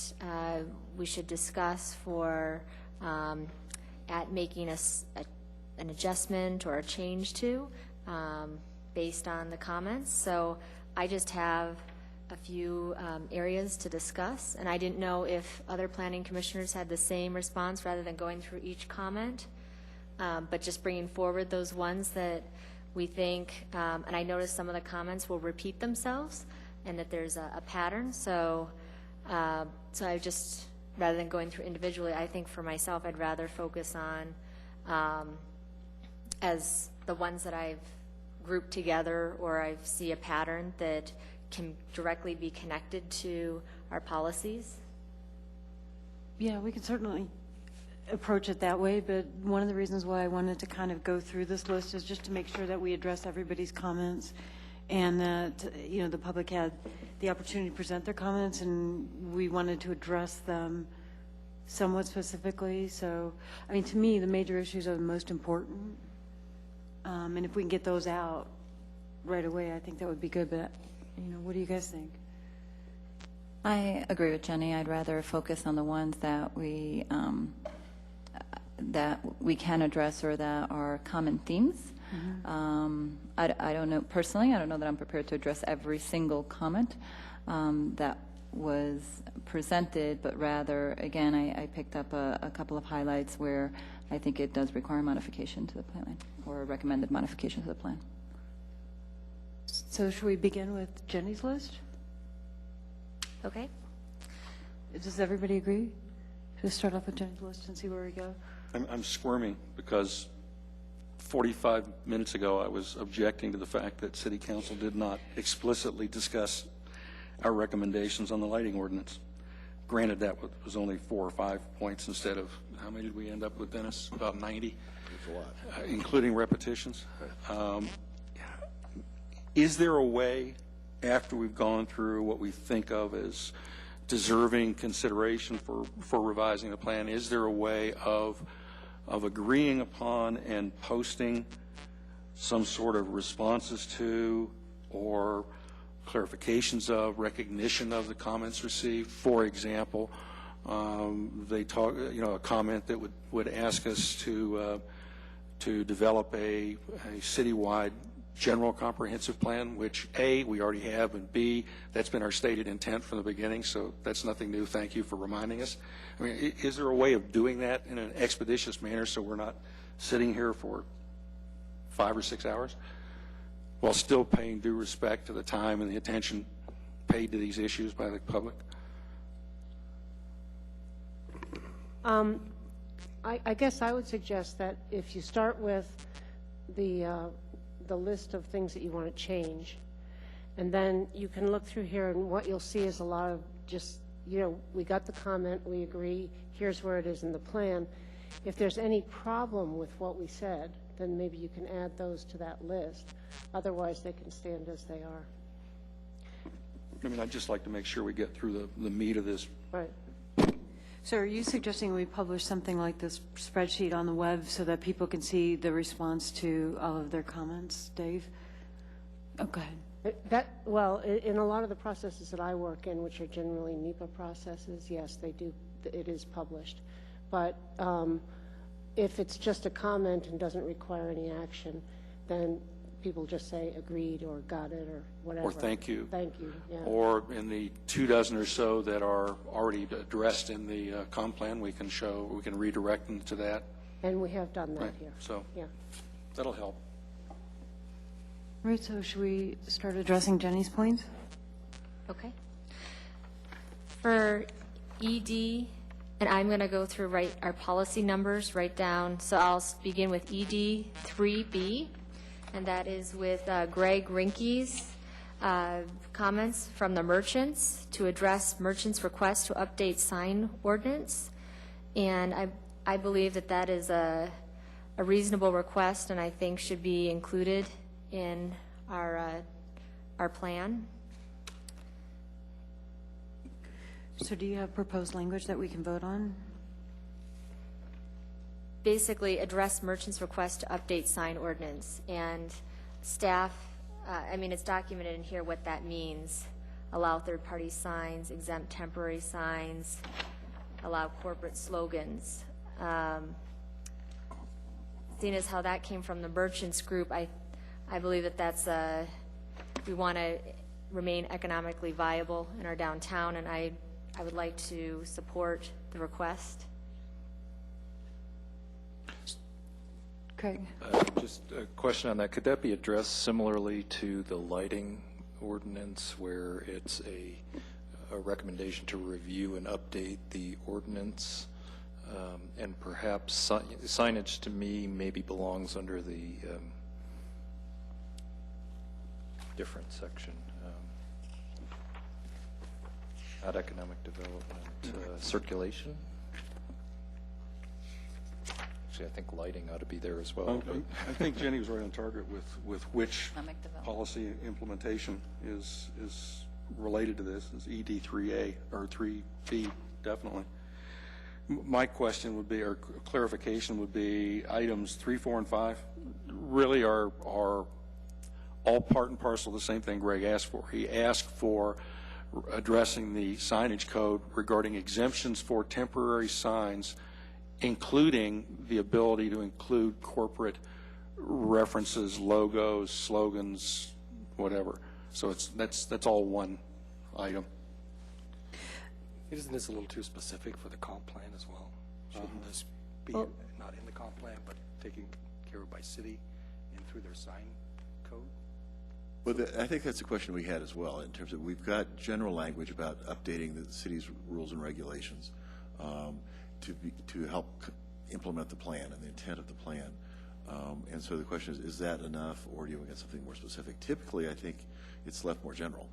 we should discuss for at making an adjustment or a change to based on the comments. So I just have a few areas to discuss, and I didn't know if other planning commissioners had the same response rather than going through each comment, but just bringing forward those ones that we think, and I noticed some of the comments will repeat themselves and that there's a pattern. So I just, rather than going through individually, I think for myself, I'd rather focus on as the ones that I've grouped together or I see a pattern that can directly be connected to our policies. Yeah, we can certainly approach it that way, but one of the reasons why I wanted to kind of go through this list is just to make sure that we address everybody's comments and that, you know, the public had the opportunity to present their comments, and we wanted to address them somewhat specifically. So, I mean, to me, the major issues are the most important, and if we can get those out right away, I think that would be good. But, you know, what do you guys think? I agree with Jenny. I'd rather focus on the ones that we can address or that are common themes. I don't know, personally, I don't know that I'm prepared to address every single comment that was presented, but rather, again, I picked up a couple of highlights where I think it does require modification to the plan or a recommended modification to the plan. So should we begin with Jenny's list? Okay. Does everybody agree? Just start off with Jenny's list and see where we go. I'm squirming because 45 minutes ago I was objecting to the fact that City Council did not explicitly discuss our recommendations on the lighting ordinance. Granted, that was only 4 or 5 points instead of, how many did we end up with, Dennis? About 90? That's a lot. Including repetitions. Is there a way, after we've gone through what we think of as deserving consideration for revising the plan, is there a way of agreeing upon and posting some sort of responses to or clarifications of, recognition of the comments received? For example, they talk, you know, a comment that would ask us to develop a citywide general comprehensive plan, which A, we already have, and B, that's been our stated intent from the beginning, so that's nothing new. Thank you for reminding us. I mean, is there a way of doing that in an expeditious manner so we're not sitting here for 5 or 6 hours while still paying due respect to the time and the attention paid to these issues by the public? I guess I would suggest that if you start with the list of things that you want to change, and then you can look through here, and what you'll see is a lot of just, you know, we got the comment, we agree, here's where it is in the plan. If there's any problem with what we said, then maybe you can add those to that list. Otherwise, they can stand as they are. I mean, I'd just like to make sure we get through the meat of this. Right. So are you suggesting we publish something like this spreadsheet on the web so that people can see the response to all of their comments, Dave? Oh, go ahead. Well, in a lot of the processes that I work in, which are generally NEPA processes, yes, they do, it is published. But if it's just a comment and doesn't require any action, then people just say agreed or got it or whatever. Or thank you. Thank you, yeah. Or in the 24 or so that are already addressed in the comp plan, we can redirect them to that. And we have done that Right. here. So Yeah. that'll help. Right, so should we start addressing Jenny's points? Okay. For ED, and I'm going to go through our policy numbers right down. So I'll begin with ED 3B, and that is with Greg Rinke's comments from the merchants to address merchants' request to update sign ordinance. And I believe that that is a reasonable request, and I think should be included in our plan. So do you have proposed language that we can vote on? Basically, address merchants' request to update sign ordinance. And staff, it's documented in here what that means. Allow third-party signs, exempt temporary signs, allow corporate slogans. Seeing as how that came from the merchants group, I believe that that's we want to remain economically viable in our downtown, and I would like to support the request. Craig? Just a question on that. Could that be addressed similarly to the lighting ordinance, where it's a recommendation to review and update the ordinance? And perhaps signage, to me, maybe belongs under the different section. Not economic development, circulation. Actually, I think lighting ought to be there as well. I think Jenny was right on target with which Economic development. policy implementation is related to this, is ED3A or 3B, definitely. My question would be, or clarification would be, items 3, 4, and 5 really are all part and parcel of the same thing Greg asked for. He asked for addressing the signage code regarding exemptions for temporary signs, including the ability to include corporate references, logos, slogans, whatever. So that's all one item. Isn't this a little too specific for the comp plan as well? Shouldn't this be not in the comp plan, but taken care of by city and through their sign code? Well, I think that's a question we had as well, in terms of we've got general language about updating the city's rules and regulations to help implement the plan and the intent of the plan. And so the question is that enough, or do you want to get something more specific? Typically, I think it's left more general.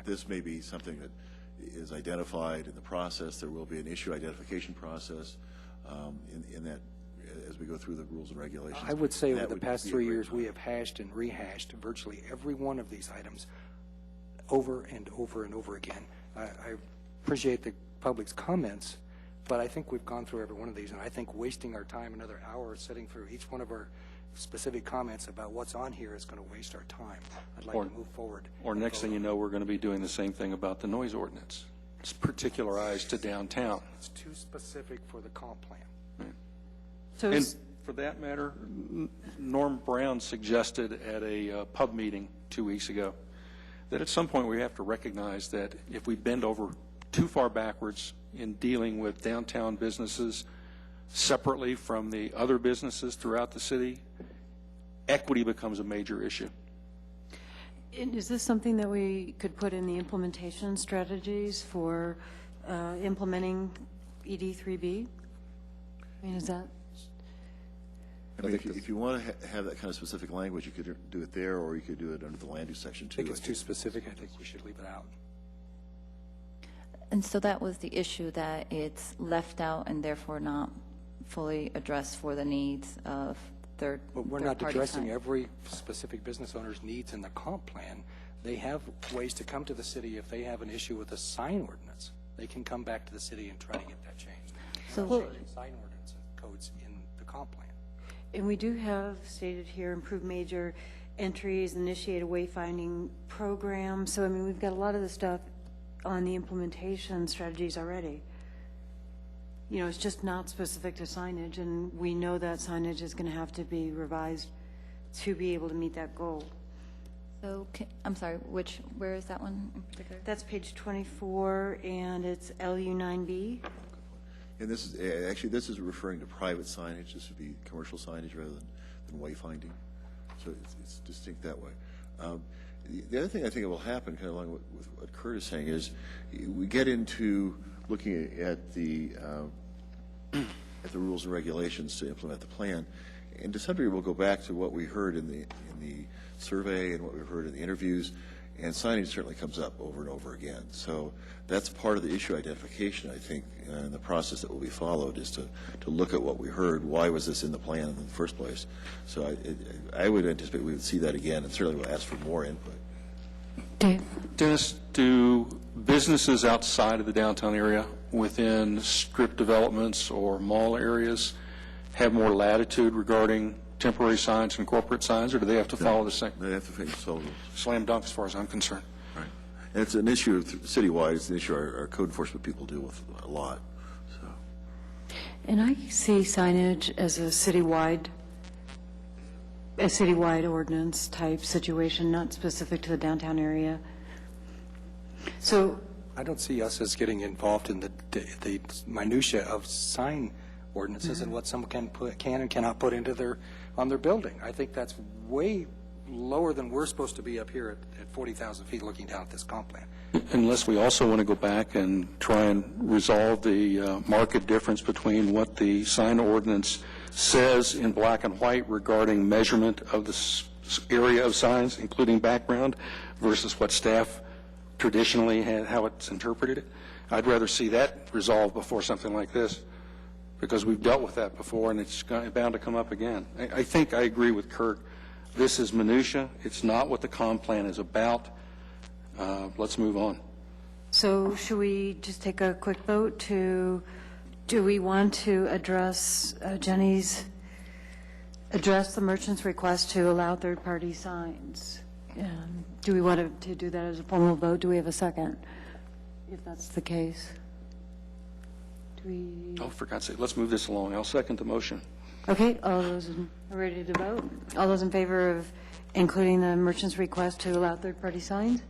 This may be something that is identified in the process. There will be an issue identification process in that as we go through the rules and regulations. I would say over the past 3 years, we have hashed and rehashed virtually every one of these items over and over and over again. I appreciate the public's comments, but I think we've gone through every one of these, and I think wasting our time another hour sitting through each one of our specific comments about what's on here is going to waste our time. I'd like to move forward. Or next thing you know, we're going to be doing the same thing about the noise ordinance. It's particularized to downtown. It's too specific for the comp plan. Right. So And for that matter, Norm Brown suggested at a pub meeting 2 weeks ago that at some point we have to recognize that if we bend over too far backwards in dealing with downtown businesses separately from the other businesses throughout the city, equity becomes a major issue. And is this something that we could put in the implementation strategies for implementing ED3B? I mean, is that? I mean, if you want to have that kind of specific language, you could do it there, or you could do it under the land use section too. I think it's too specific. I think we should leave it out. And so that was the issue, that it's left out and therefore not fully addressed for the needs of But we're not third-party addressing sign. every specific business owner's needs in the comp plan. They have ways to come to the city if they have an issue with a sign ordinance. They can come back to the city and try to get that changed. So- We're not changing sign ordinance and codes in the comp plan. And we do have stated here, improve major entries, initiate a wayfinding program. So, I mean, we've got a lot of the stuff on the implementation strategies already. You know, it's just not specific to signage, and we know that signage is going to have to be revised to be able to meet that goal. So, I'm sorry, where is that one in particular? That's page 24, and it's LU9B. And this is, actually, this is referring to private signage. This would be commercial signage rather than wayfinding. So it's distinct that way. The other thing I think that will happen, kind of along with what Kurt is saying, is we get into looking at the rules and regulations to implement the plan, and to some degree we'll go back to what we heard in the survey and what we heard in the interviews, and signage certainly comes up over and over again. So that's part of the issue identification, I think, in the process that will be followed, is to look at what we heard. Why was this in the plan in the first place? So I would anticipate we would see that again, and certainly we'll ask for more input. Dave? Dennis, do businesses outside of the downtown area within strip developments or mall areas have more latitude regarding temporary signs and corporate signs, or do they have to follow the same? They have to follow those. Slam dunk as far as I'm concerned. Right. And it's an issue citywide. It's an issue our code enforcement people deal with a lot. So. And I see signage as a citywide ordinance type situation, not specific to the downtown area. So I don't see us as getting involved in the minutia of sign ordinances and what someone can and cannot put into on their building. I think that's way lower than we're supposed to be up here at 40,000 feet looking down at this comp plan. Unless we also want to go back and try and resolve the market difference between what the sign ordinance says in black and white regarding measurement of the area of signs, including background, versus what staff traditionally had, how it's interpreted it. I'd rather see that resolved before something like this, because we've dealt with that before, and it's bound to come up again. I think I agree with Kurt. This is minutia. It's not what the comp plan is about. Let's move on. So should we just take a quick vote do we want to address the merchant's request to allow third-party signs? Do we want to do that as a formal vote? Do we have a second, if that's the case? Oh, for God's sake, let's move this along. I'll second the motion. Okay, all those are ready to vote? All those in favor of including the merchant's request to allow third-party signs?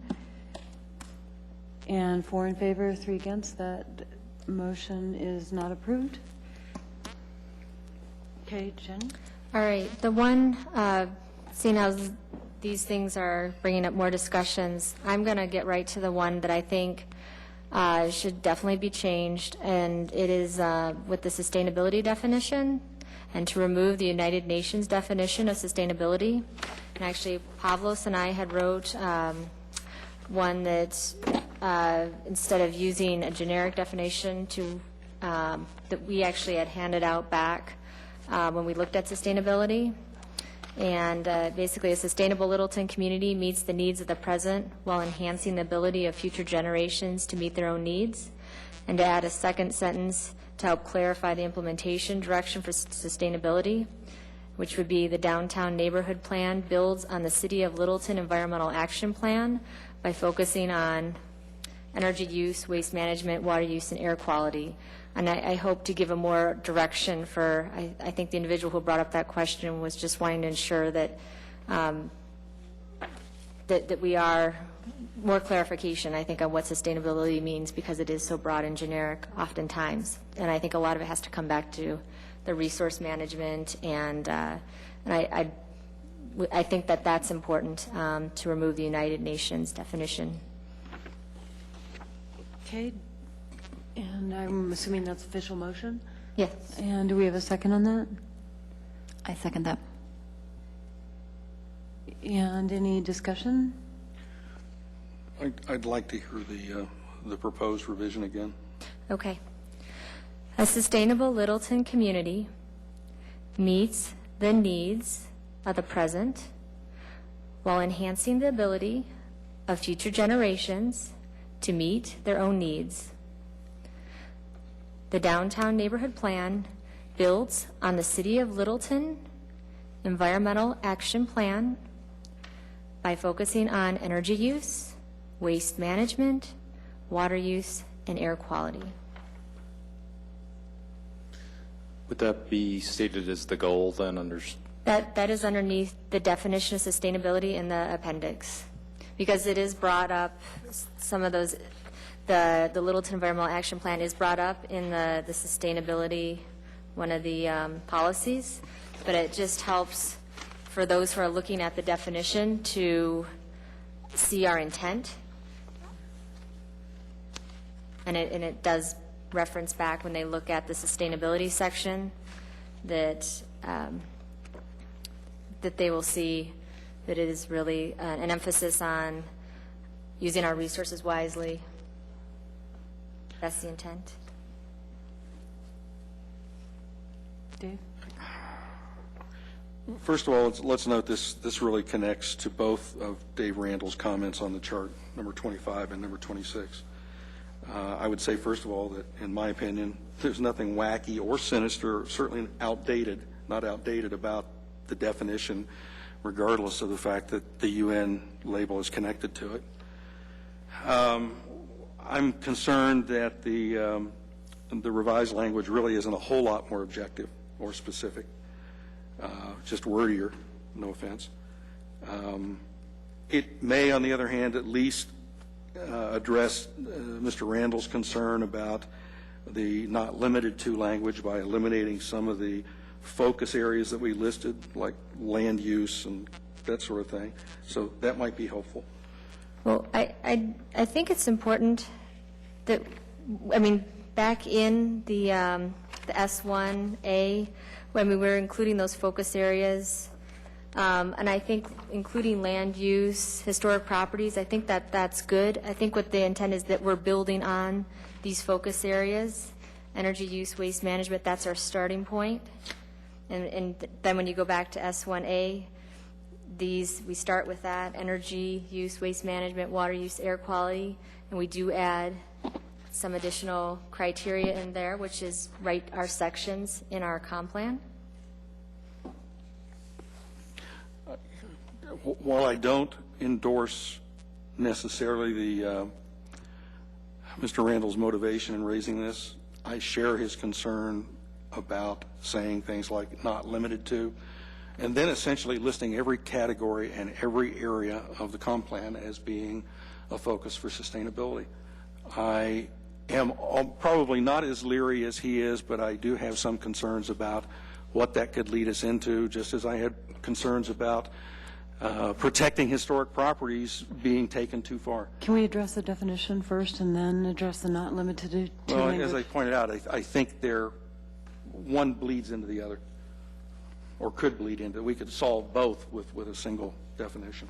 And 4 in favor, 3 against. That motion is not approved. Okay, Jenny? All right. The one, seeing as these things are bringing up more discussions, I'm going to get right to the one that I think should definitely be changed, and it is with the sustainability definition, and to remove the United Nations definition of sustainability. And actually, Pavlos and I had wrote one that instead of using a generic definition that we actually had handed out back when we looked at sustainability. And basically, a sustainable Littleton community meets the needs of the present while enhancing the ability of future generations to meet their own needs. And to add a second sentence to help clarify the implementation direction for sustainability, which would be the Downtown Neighborhood Plan builds on the City of Littleton Environmental Action Plan by focusing on energy use, waste management, water use, and air quality. And I hope to give a more direction for, I think the individual who brought up that question was just wanting to ensure that that we are more clarification, I think, on what sustainability means, because it is so broad and generic oftentimes. And I think a lot of it has to come back to the resource management, and I think that that's important to remove the United Nations definition. Okay. And I'm assuming that's official motion? Yes. And do we have a second on that? I second that. And any discussion? I'd like to hear the proposed revision again. Okay. A sustainable Littleton community meets the needs of the present while enhancing the ability of future generations to meet their own needs. The Downtown Neighborhood Plan builds on the City of Littleton Environmental Action Plan by focusing on energy use, waste management, water use, and air quality. Would that be stated as the goal then under? That is underneath the definition of sustainability in the appendix, because it is brought up, some of those, the Littleton Environmental Action Plan is brought up in the sustainability, one of the policies, but it just helps for those who are looking at the definition to see our intent. And it does reference back when they look at the sustainability section that that they will see that it is really an emphasis on using our resources wisely. That's the intent. Dave? First of all, let's note this really connects to both of Dave Randall's comments on the chart, number 25 and number 26. I would say, first of all, that in my opinion, there's nothing wacky or sinister, certainly not outdated about the definition, regardless of the fact that the UN label is connected to it. I'm concerned that the revised language really isn't a whole lot more objective or specific, just wordier, no offense. It may, on the other hand, at least address Mr. Randall's concern about the not limited to language by eliminating some of the focus areas that we listed, like land use and that sort of thing. So that might be helpful. Well, I think it's important that, I mean, back in the S1A, when we were including those focus areas, and I think including land use, historic properties, I think that's good. I think what the intent is that we're building on these focus areas, energy use, waste management, that's our starting point. And then when you go back to S1A, we start with that, energy use, waste management, water use, air quality, and we do add some additional criteria in there, which is write our sections in our comp plan. While I don't endorse necessarily Mr. Randall's motivation in raising this, I share his concern about saying things like not limited to, and then essentially listing every category and every area of the comp plan as being a focus for sustainability. I am probably not as leery as he is, but I do have some concerns about what that could lead us into, just as I had concerns about protecting historic properties being taken too far. Can we address the definition first and then address the not limited to Well, language? as I pointed out, I think one bleeds into the other, or could bleed into. We could solve both with a single definition.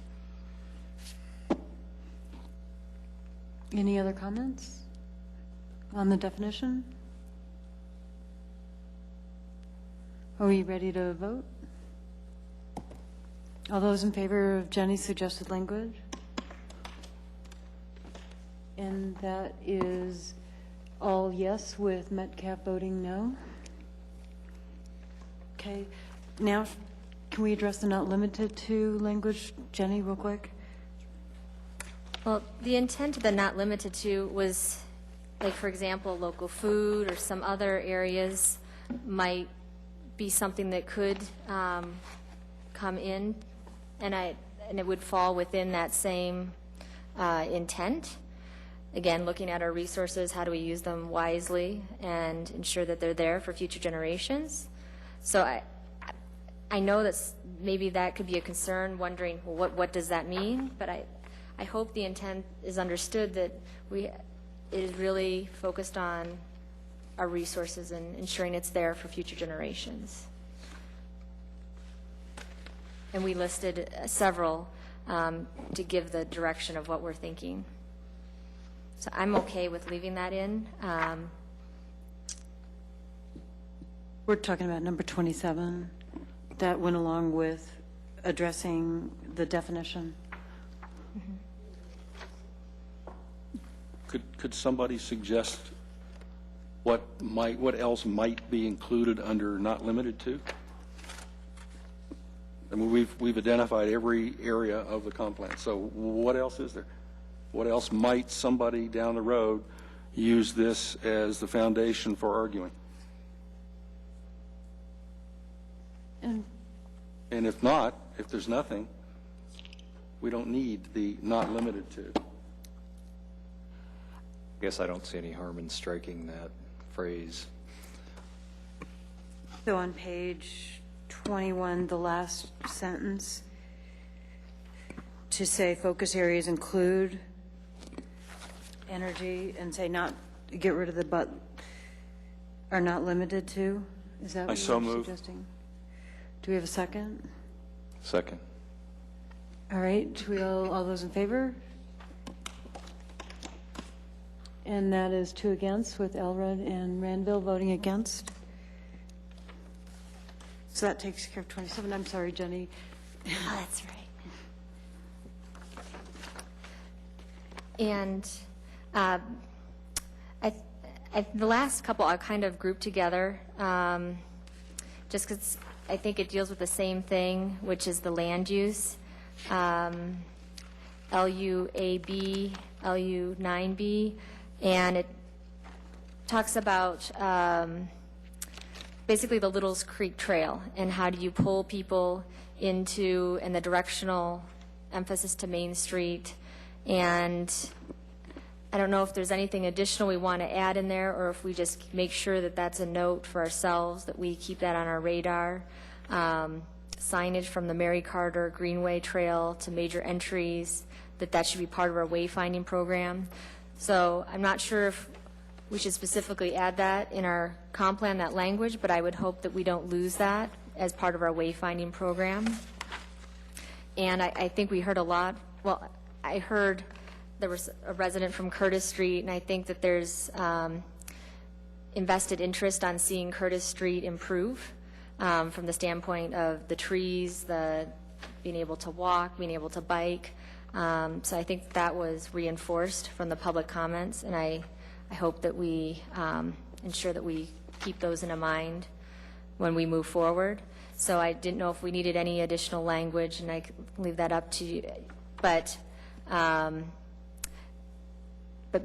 Any other comments on the definition? Are we ready to vote? All those in favor of Jenny's suggested language? And that is all yes, with Metcalf voting no. Okay. Now, can we address the not limited to language? Jenny, real quick. Well, the intent of the not limited to was, like, for example, local food or some other areas might be something that could come in, and it would fall within that same intent. Again, looking at our resources, how do we use them wisely and ensure that they're there for future generations? So I know that maybe that could be a concern, wondering, well, what does that mean? But I hope the intent is understood that it is really focused on our resources and ensuring it's there for future generations. And we listed several to give the direction of what we're thinking. So I'm okay with leaving that in. We're talking about number 27 that went along with addressing the definition. Could somebody suggest what else might be included under not limited to? I mean, we've identified every area of the comp plan. So what else is there? What else might somebody down the road use this as the foundation for arguing? And if not, if there's nothing, we don't need the not limited to. I guess I don't see any harm in striking that phrase. So on page 21, the last sentence, to say focus areas include energy, and say not, get rid of the but, are not limited to? Is that what so you're move. suggesting? Do we have a second? Second. All right, do we all those in favor? And that is 2 against, with Elrod and Ranville voting against. So that takes care of 27. I'm sorry, Jenny. Oh, that's right. And the last couple I kind of grouped together, just because I think it deals with the same thing, which is the land use. LUAB, LU9B, and it talks about basically the Littles Creek Trail and how do you pull people into, and the directional emphasis to Main Street. And I don't know if there's anything additional we want to add in there, or if we just make sure that that's a note for ourselves, that we keep that on our radar. Signage from the Mary Carter Greenway Trail to major entries, that should be part of our wayfinding program. So I'm not sure if we should specifically add that in our comp plan, that language, but I would hope that we don't lose that as part of our wayfinding program. And I think we heard a lot, well, I heard there was a resident from Curtis Street, and I think that there's invested interest on seeing Curtis Street improve from the standpoint of the trees, the being able to walk, being able to bike. So I think that was reinforced from the public comments, and I hope that we ensure that we keep those in mind when we move forward. So I didn't know if we needed any additional language, and I could leave that up to you. But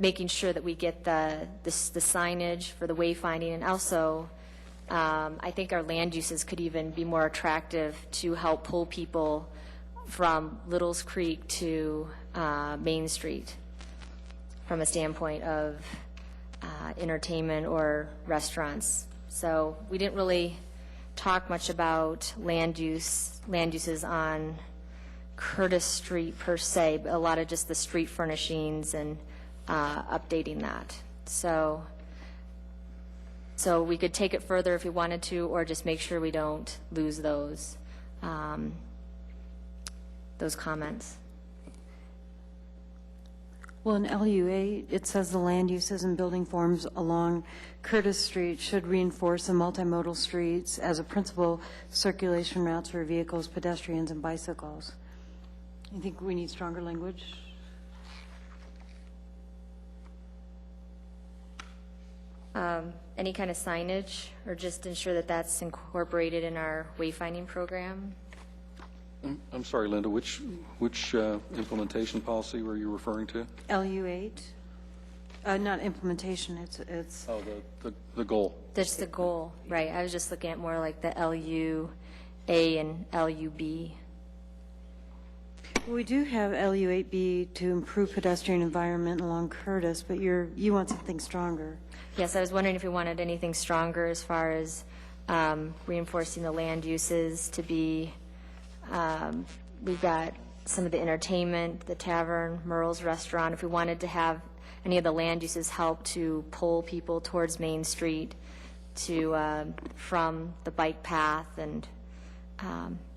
making sure that we get the signage for the wayfinding, and also I think our land uses could even be more attractive to help pull people from Littles Creek to Main Street from a standpoint of entertainment or restaurants. So we didn't really talk much about land uses on Curtis Street per se, but a lot of just the street furnishings and updating that. So we could take it further if we wanted to, or just make sure we don't lose those comments. Well, in LUA, it says the land uses and building forms along Curtis Street should reinforce the multimodal streets as a principal circulation routes for vehicles, pedestrians, and bicycles. You think we need stronger language? Any kind of signage, or just ensure that that's incorporated in our wayfinding program? I'm sorry, Linda, which implementation policy were you referring to? LU8? Not implementation, it's... Oh, the goal. That's the goal, right. I was just looking at more like the LUA and LUB. Well, we do have LU8B to improve pedestrian environment along Curtis, but you want something stronger. Yes, I was wondering if we wanted anything stronger as far as reinforcing the land uses to be, we've got some of the entertainment, the tavern, Merle's restaurant. If we wanted to have any of the land uses help to pull people towards Main Street to from the bike path and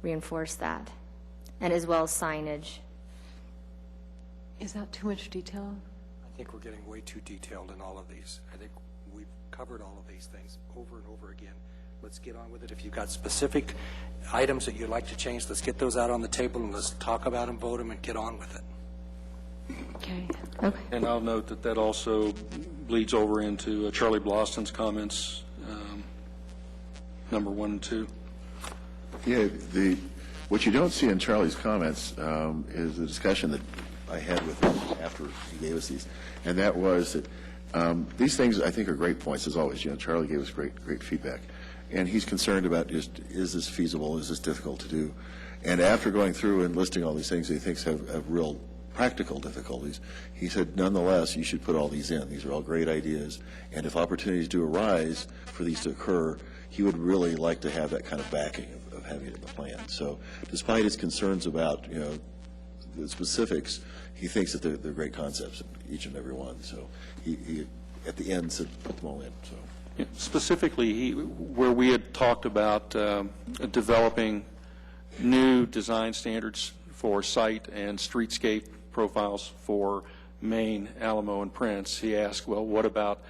reinforce that, and as well as signage. Is that too much detail? I think we're getting way too detailed in all of these. I think we've covered all of these things over and over again. Let's get on with it. If you've got specific items that you'd like to change, let's get those out on the table and let's talk about them, vote them, and get on with it. Okay. And I'll note that also bleeds over into Charlie Bloston's comments, number 1 and 2. Yeah, What you don't see in Charlie's comments is the discussion that I had with him after he gave us these, and that was that these things I think are great points as always. Charlie gave us great feedback, and he's concerned about just, is this feasible? Is this difficult to do? And after going through and listing all these things that he thinks have real practical difficulties, he said, nonetheless, you should put all these in. These are all great ideas, and if opportunities do arise for these to occur, he would really like to have that kind of backing of having it in the plan. So despite his concerns about, the specifics, he thinks that they're great concepts, each and every one. So he at the end said, put them all in. So Yeah, specifically, where we had talked about developing new design standards for site and streetscape profiles for Maine, Alamo, and Prince, he asked, well, what about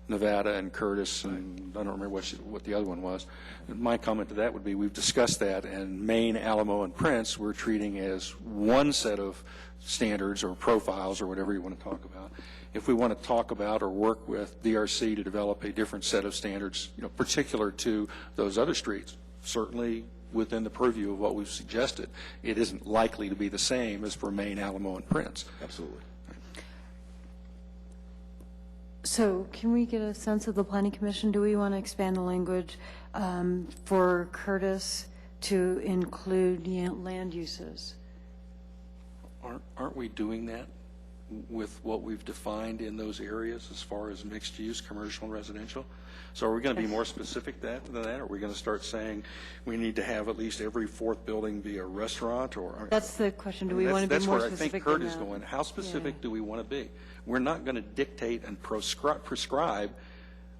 Nevada and Curtis, and I don't remember what the other one was. And my comment to that would be, we've discussed that, and Maine, Alamo, and Prince we're treating as one set of standards or profiles or whatever you want to talk about. If we want to talk about or work with DRC to develop a different set of standards, particular to those other streets, certainly within the purview of what we've suggested, it isn't likely to be the same as for Maine, Alamo, and Prince. absolutely. So can we get a sense of the Planning Commission? Do we want to expand the language for Curtis to include land uses? Aren't we doing that with what we've defined in those areas as far as mixed use, commercial and residential? So are we going to be more specific than that? Or are we going to start saying we need to have at least every fourth building be a restaurant? Or That's the question. Do we want to be more specific? That's where I think Kurt is going. How specific do we want to be? We're not going to dictate and prescribe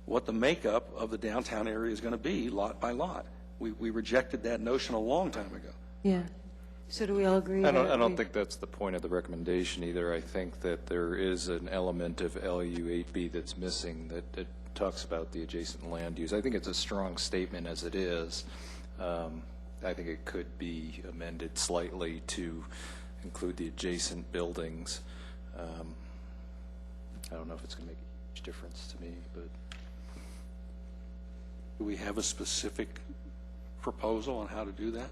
what the makeup of the downtown area is going to be lot by lot. We rejected that notion a long time ago. Yeah. So do we all agree? I don't think that's the point of the recommendation either. I think that there is an element of LU 8B that's missing that talks about the adjacent land use. I think it's a strong statement as it is. I think it could be amended slightly to include the adjacent buildings. I don't know if it's going to make a huge difference to me, but do we have a specific proposal on how to do that?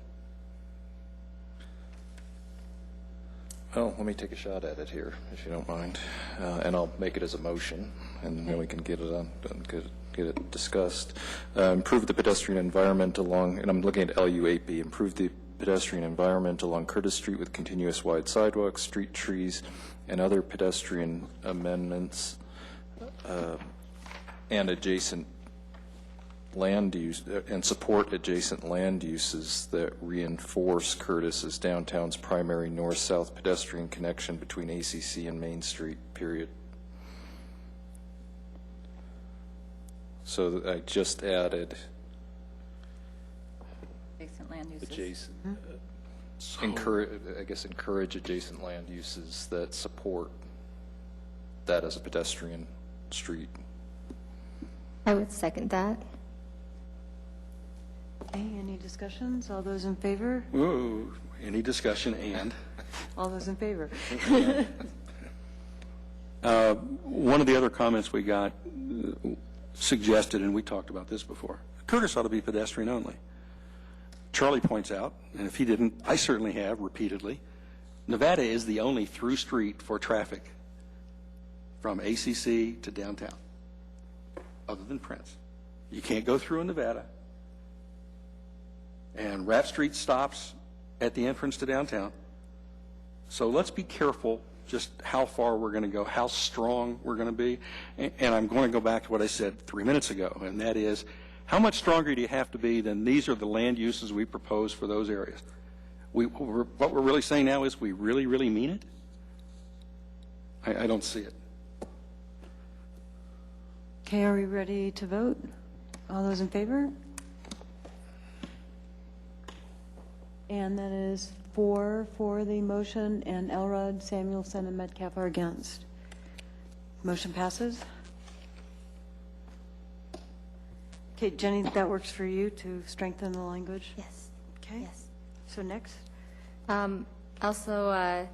well, let me take a shot at it here, if you don't mind, and I'll make it as a motion, and then we can get it on, get it discussed. Improve the pedestrian environment along, and I'm looking at LU 8B, improve the pedestrian environment along Curtis Street with continuous wide sidewalks, street trees, and other pedestrian amendments and adjacent land use, and support adjacent land uses that reinforce Curtis as downtown's primary north-south pedestrian connection between ACC and Main Street, period. So I just added Adjacent land uses. adjacent, encourage adjacent land uses that support that as a pedestrian street. I would second that. Okay, any discussions? All those in favor? Ooh, any discussion and? All those in favor? One of the other comments we got suggested, and we talked about this before, Curtis ought to be pedestrian only. Charlie points out, and if he didn't, I certainly have repeatedly, Nevada is the only through street for traffic from ACC to downtown, other than Prince. You can't go through in Nevada. And Rapp Street stops at the entrance to downtown. So let's be careful just how far we're going to go, how strong we're going to be. And I'm going to go back to what I said 3 minutes ago, and that is, how much stronger do you have to be than these are the land uses we propose for those areas? What we're really saying now is we really, really mean it? I don't see it. Okay, are we ready to vote? All those in favor? And that is 4 for the motion, and Elrod, Samuelson, and Metcalf are against. Motion passes. Okay, Jenny, that works for you to strengthen the language? Yes. Okay. Yes. So next? Also,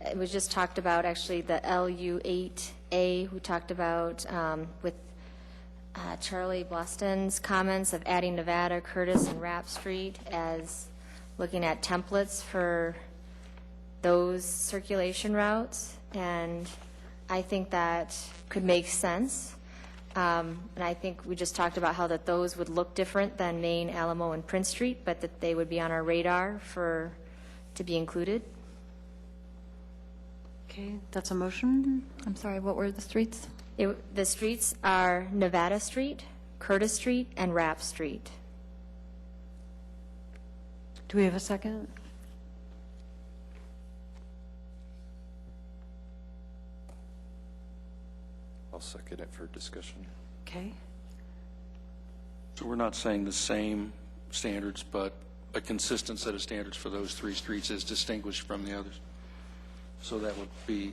it was just talked about, actually, the LU8A, we talked about with Charlie Boston's comments of adding Nevada, Curtis, and Rapp Street as looking at templates for those circulation routes, and I think that could make sense. And I think we just talked about how that those would look different than Main, Alamo, and Prince Street, but that they would be on our radar to be included. Okay, that's a motion. I'm sorry, what were the streets? The streets are Nevada Street, Curtis Street, and Rapp Street. Do we have a second? I'll second it for discussion. Okay. So we're not saying the same standards, but a consistent set of standards for those three streets is distinguished from the others. So that would be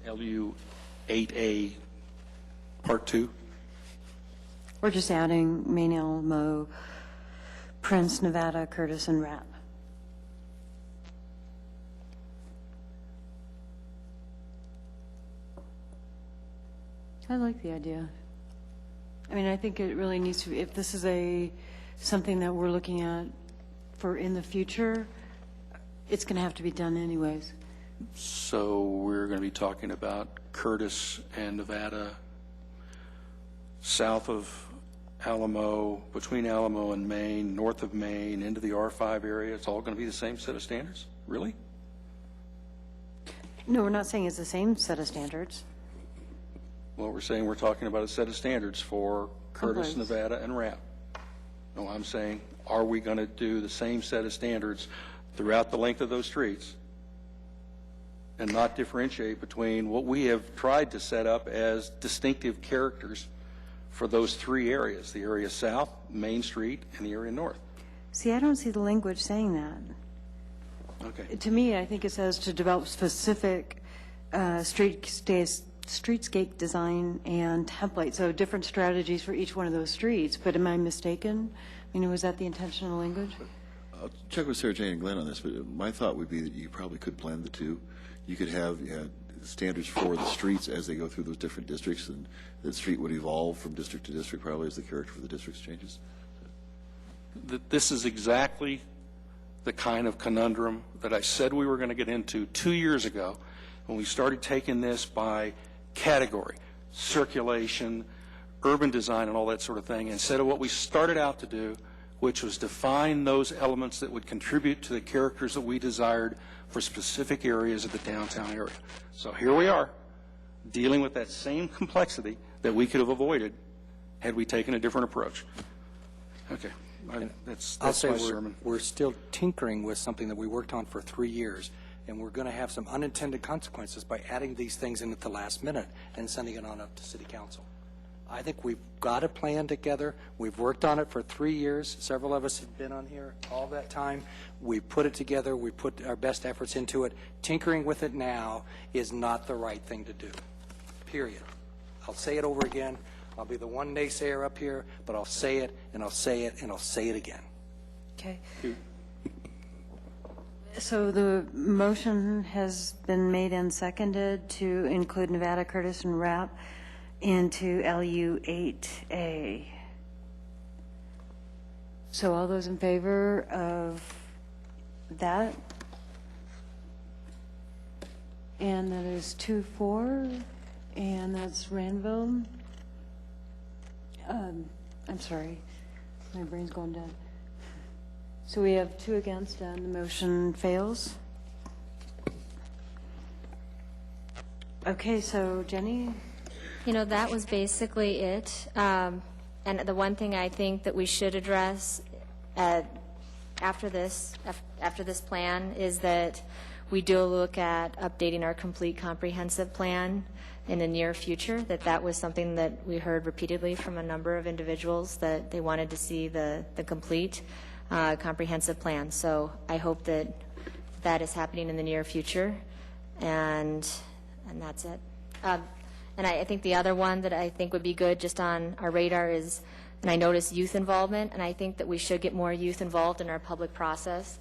LU 8A Part 2. We're just adding Main, Alamo, Prince, Nevada, Curtis, and Rapp. I like the idea. I mean, I think it really needs to be, if this is something that we're looking at for in the future, it's going to have to be done anyways. So we're going to be talking about Curtis and Nevada, south of Alamo, between Alamo and Maine, north of Maine, into the R5 area. It's all going to be the same set of standards? Really? No, we're not saying it's the same set of standards. Well, we're saying we're talking about a set of standards for Curtis, Okay. Nevada, and Rapp. No, I'm saying, are we going to do the same set of standards throughout the length of those streets and not differentiate between what we have tried to set up as distinctive characters for those three areas, the area south, Main Street, and the area north? See, I don't see the language saying that. Okay. To me, I think it says to develop specific streetscape design and template, so different strategies for each one of those streets. But am I mistaken? I mean, was that the intentional language? I'll check with Sarah Jane and Glenn on this, but my thought would be that you probably could blend the two. You could have standards for the streets as they go through those different districts, and the street would evolve from district to district probably as the character for the districts changes. This is exactly the kind of conundrum that I said we were going to get into 2 years ago when we started taking this by category, circulation, urban design, and all that sort of thing, instead of what we started out to do, which was define those elements that would contribute to the characters that we desired for specific areas of the downtown area. So here we are, dealing with that same complexity that we could have avoided had we taken a different approach. Okay, that's I'll say my sermon. we're still tinkering with something that we worked on for 3 years, and we're going to have some unintended consequences by adding these things in at the last minute and sending it on up to City Council. I think we've got a plan together. We've worked on it for 3 years. Several of us have been on here all that time. We put it together. We put our best efforts into it. Tinkering with it now is not the right thing to do, period. I'll say it over again. I'll be the one naysayer up here, but I'll say it, and I'll say it, and I'll say it again. Okay. So the motion has been made and seconded to include Nevada, Curtis, and Rapp into LU 8A. So all those in favor of that? And that is 2-4, and that's Ranville. I'm sorry, my brain's going dead. So we have 2 against, and the motion fails. Okay, so Jenny? You know, that was basically it. And the one thing I think that we should address after this plan is that we do look at updating our complete comprehensive plan in the near future. That was something that we heard repeatedly from a number of individuals, that they wanted to see the complete comprehensive plan. So I hope that that is happening in the near future, and that's it. And I think the other one that I think would be good just on our radar is, and I noticed youth involvement, and I think that we should get more youth involved in our public process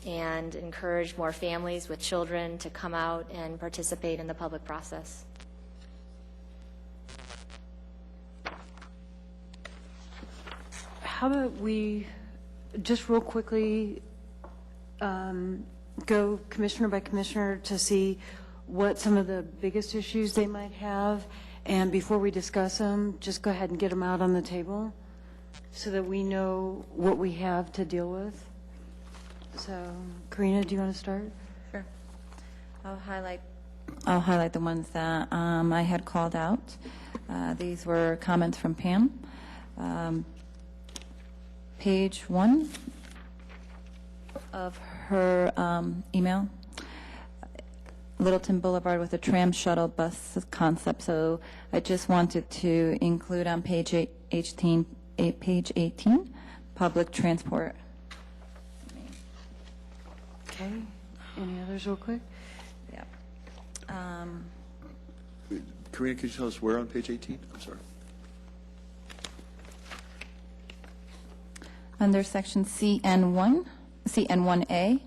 and encourage more families with children to come out and participate in the public process. How about we, just real quickly, go commissioner by commissioner to see what some of the biggest issues they might have, and before we discuss them, just go ahead and get them out on the table so that we know what we have to deal with. So, Karina, do you want to start? Sure. I'll highlight the ones that I had called out. These were comments from Pam. Page 1 of her email. Littleton Boulevard with a tram shuttle bus concept. So I just wanted to include on page 18, public transport. Okay. Any others real quick? Yeah. Karina, could you tell us where on page 18? I'm sorry. Under section CN1A,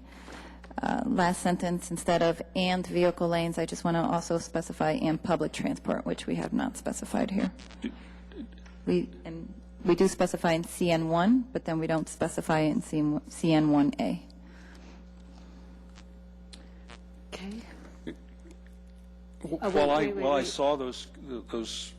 last sentence, instead of "and vehicle lanes," I just want to also specify "and public transport," which we have not specified here. We do specify in CN1, but then we don't specify in CN1A. Okay. While I saw those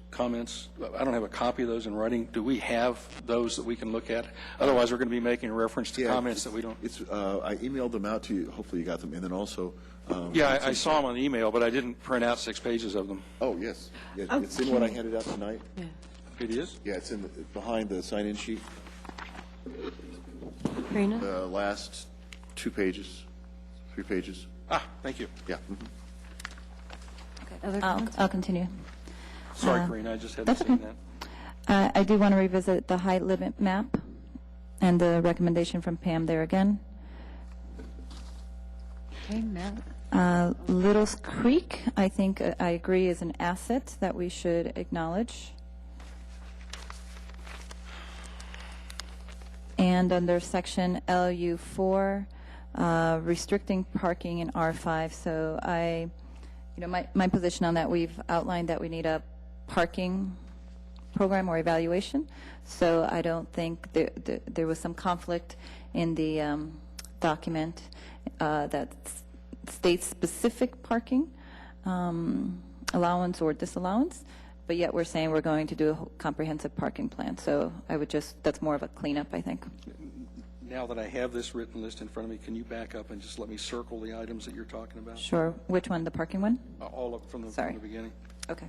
comments, I don't have a copy of those in writing. Do we have those that we can look at? Otherwise, we're going to be making reference to comments that we don't. I emailed them out to you. Hopefully you got them. And then also. I saw them on the email, but I didn't print out 6 pages of them. Oh, yes. Yeah, it's in what I handed out tonight. Yeah. It is? Yeah, it's behind the sign-in sheet. Karina? The last 2 pages, 3 pages. Thank you. Yeah. Okay. Other comments? I'll continue. Sorry, Karina, I just hadn't seen that. I do want to revisit the height limit map and the recommendation from Pam there again. Okay, Matt. Little's Creek, I think I agree, is an asset that we should acknowledge. And under section LU4, restricting parking in R5. So my position on that, we've outlined that we need a parking program or evaluation. So I don't think there was some conflict in the document that states specific parking allowance or disallowance, but yet we're saying we're going to do a comprehensive parking plan. So I would that's more of a cleanup, I think. Now that I have this written list in front of me, can you back up and just let me circle the items that you're talking about? Sure. Which one, the parking one? All up from the beginning. Okay.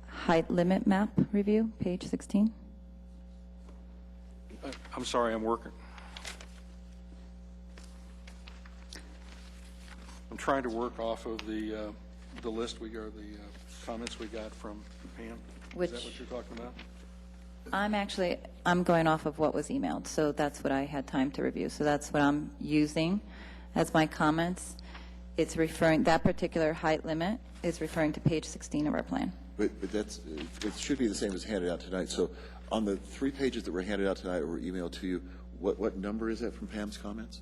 Height limit map review, page 16. I'm sorry, I'm working. I'm trying to work off of the list the comments we got from Pam. Is that what you're talking about? I'm going off of what was emailed, so that's what I had time to review. So that's what I'm using as my comments. It's referring, that particular height limit is referring to page 16 of our plan. But it should be the same as handed out tonight. So on the 3 pages that were handed out tonight or were emailed to you, what number is that from Pam's comments?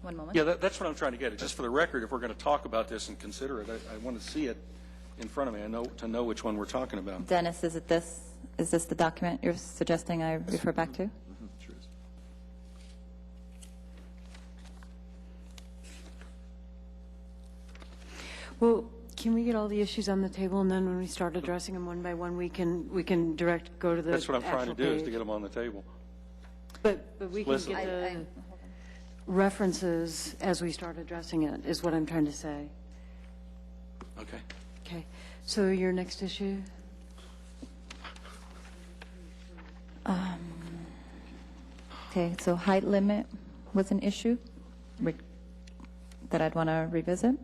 One moment. Yeah, that's what I'm trying to get at. Just for the record, if we're going to talk about this and consider it, I want to see it in front of me. To know which one we're talking about. Dennis, is this the document you're suggesting I refer back to? Mm-hmm. Sure is. Well, can we get all the issues on the table, and then when we start addressing them one by one, we can go to the That's what I'm trying to do, is to page. get them on the table. But we can Explicitly. get the references as we start addressing it, is what I'm trying to say. Okay. Okay. So your next issue? Okay, so height limit was an issue that I'd want to revisit.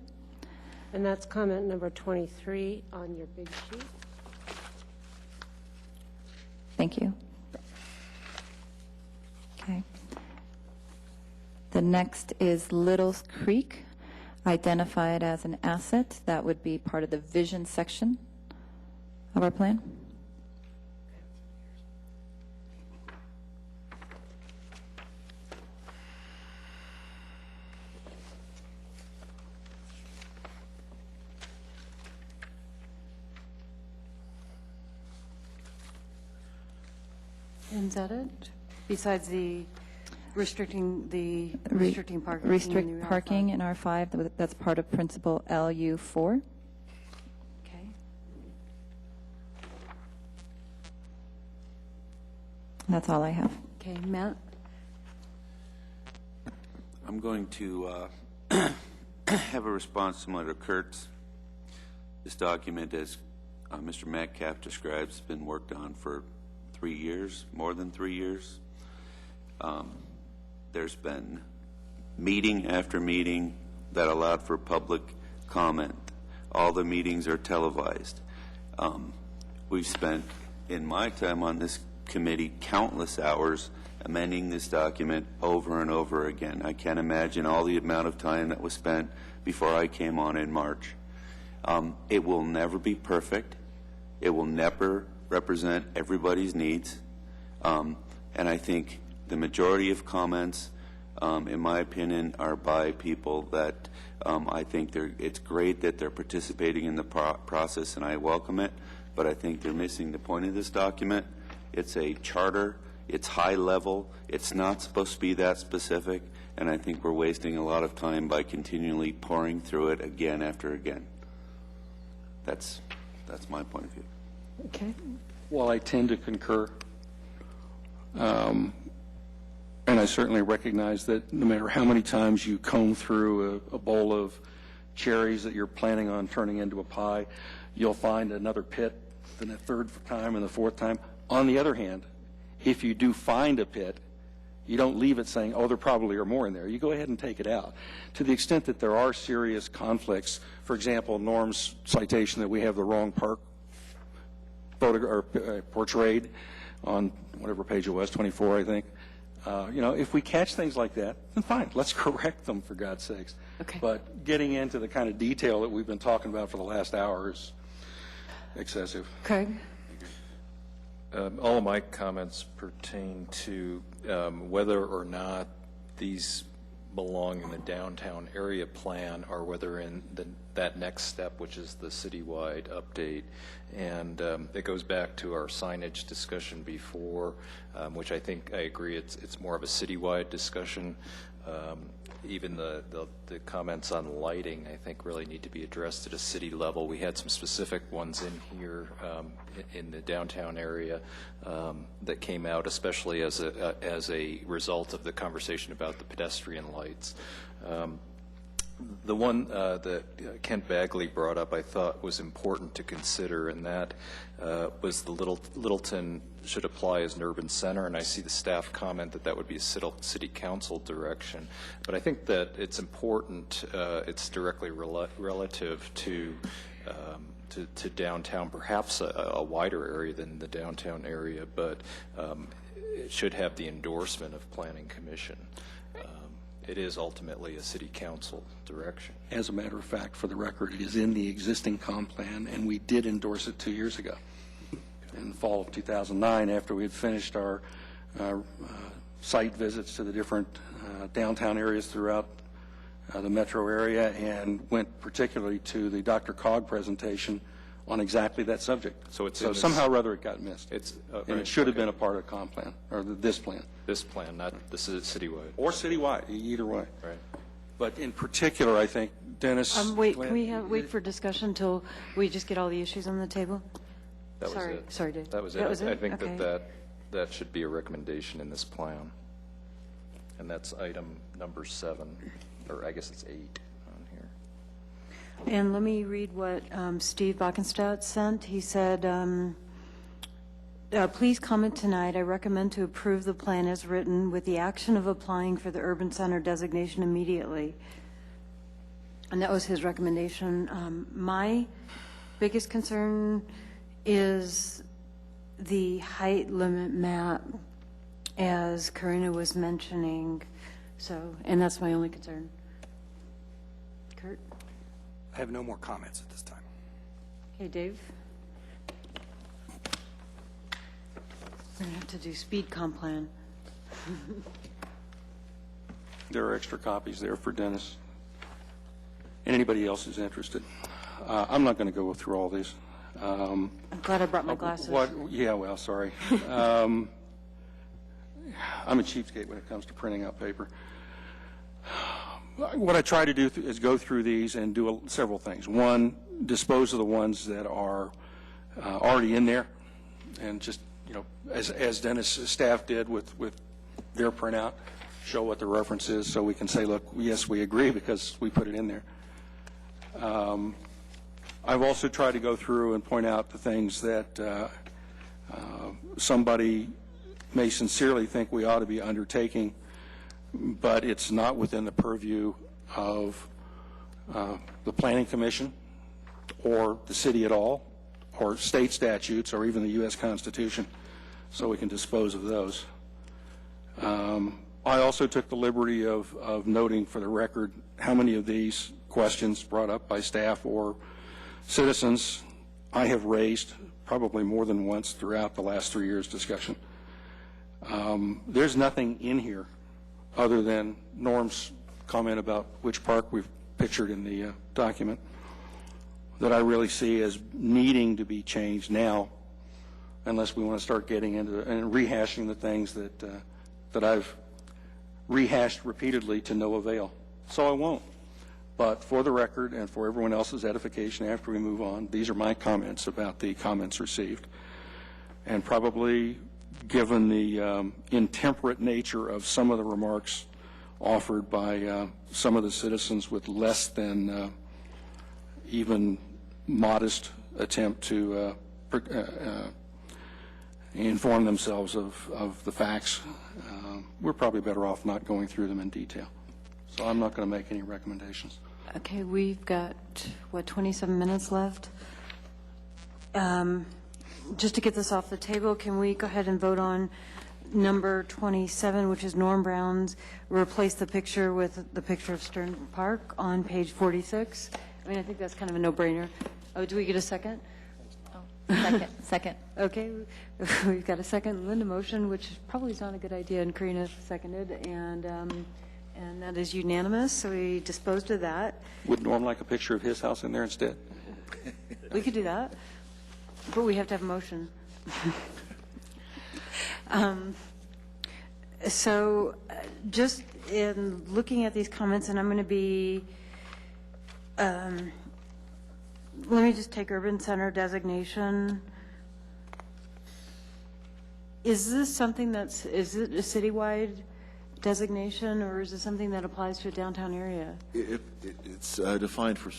And that's comment number 23 on your big sheet. Thank you. Okay. The next is Little's Creek, identified as an asset. That would be part of the vision section of our plan. And is that it? Besides the restricting parking. Restrict parking in R5, that's part of principle LU4. Okay. That's all I have. Okay, Matt? I'm going to have a response similar to Kurt's. This document, as Mr. Metcalf describes, has been worked on for 3 years, more than 3 years. There's been meeting after meeting that allowed for public comment. All the meetings are televised. We've spent, in my time on this committee, countless hours amending this document over and over again. I can't imagine all the amount of time that was spent before I came on in March. It will never be perfect. It will never represent everybody's needs. And I think the majority of comments, in my opinion, are by people that I think it's great that they're participating in the process, and I welcome it, but I think they're missing the point of this document. It's a charter. It's high level. It's not supposed to be that specific, and I think we're wasting a lot of time by continually pouring through it again after again. That's my point of view. Okay. Well, I tend to concur. And I certainly recognize that no matter how many times you comb through a bowl of cherries that you're planning on turning into a pie, you'll find another pit the third time and the fourth time. On the other hand, if you do find a pit, you don't leave it saying, oh, there probably are more in there. You go ahead and take it out. To the extent that there are serious conflicts, for example, Norm's citation that we have the wrong park portrayed on whatever page it was, 24, I think. If we catch things like that, then fine, let's correct them, for God's sakes. Okay. But getting into the kind of detail that we've been talking about for the last hour is excessive. Craig? All of my comments pertain to whether or not these belong in the downtown area plan or whether in that next step, which is the citywide update. And it goes back to our signage discussion before, which I think I agree it's more of a citywide discussion. Even the comments on lighting, I think, really need to be addressed at a city level. We had some specific ones in here in the downtown area that came out, especially as a result of the conversation about the pedestrian lights. The one that Kent Bagley brought up I thought was important to consider, and that was the Littleton should apply as an urban center, and I see the staff comment that would be a city council direction. But I think that it's important, it's directly relative to downtown, perhaps a wider area than the downtown area, but it should have the endorsement of Planning Commission. It is ultimately a city council direction. As a matter of fact, for the record, it is in the existing comp plan, and we did endorse it 2 years ago. In the fall of 2009, after we had finished our site visits to the different downtown areas throughout the metro area, and went particularly to the Dr. Cog presentation on exactly that subject. So somehow or other it got missed. And it should have been a part of comp plan, or this plan. This plan, not this is citywide. Or citywide, either way. Right. But in particular, I think, Dennis... Wait, can we wait for discussion until we just get all the issues on the table? That was it. Sorry, Dave. That was it. I think Okay. that should be a recommendation in this plan. And that's item number 7, or I guess it's 8 on here. And let me read what Steve Backenstadt sent. He said, please comment tonight. I recommend to approve the plan as written with the action of applying for the urban center designation immediately. And that was his recommendation. My biggest concern is the height limit map, as Karina was mentioning. And that's my only concern. Kurt? I have no more comments at this time. Okay, Dave? We're going to have to do speed comp plan. There are extra copies there for Dennis and anybody else who's interested. I'm not going to go through all these. I'm glad I brought my glasses. Yeah, well, sorry. I'm a cheapskate when it comes to printing out paper. What I try to do is go through these and do several things. One, dispose of the ones that are already in there, and just, as Dennis' staff did with their printout, show what the reference is so we can say, look, yes, we agree because we put it in there. I've also tried to go through and point out the things that somebody may sincerely think we ought to be undertaking, but it's not within the purview of the Planning Commission or the city at all, or state statutes, or even the U.S. Constitution, so we can dispose of those. I also took the liberty of noting for the record how many of these questions brought up by staff or citizens I have raised probably more than once throughout the last 3 years' discussion. There's nothing in here other than Norm's comment about which park we've pictured in the document that I really see as needing to be changed now, unless we want to start getting into and rehashing the things that I've rehashed repeatedly to no avail. So I won't. But for the record and for everyone else's edification after we move on, these are my comments about the comments received. And probably given the intemperate nature of some of the remarks offered by some of the citizens with less than even modest attempt to inform themselves of the facts, we're probably better off not going through them in detail. So I'm not going to make any recommendations. Okay, we've got, 27 minutes left? Just to get this off the table, can we go ahead and vote on number 27, which is Norm Brown's, replace the picture with the picture of Stern Park on page 46? I mean, I think that's kind of a no-brainer. Oh, do we get a second? Second. Okay, we've got a second. Linda motion, which probably is not a good idea, and Karina seconded, and that is unanimous, so we disposed of that. Would Norm like a picture of his house in there instead? We could do that, but we have to have a motion. So just in looking at these comments, and I'm going to be, let me just take urban center designation. Is this something is it a citywide designation, or is it something that applies to a downtown area? It's defined for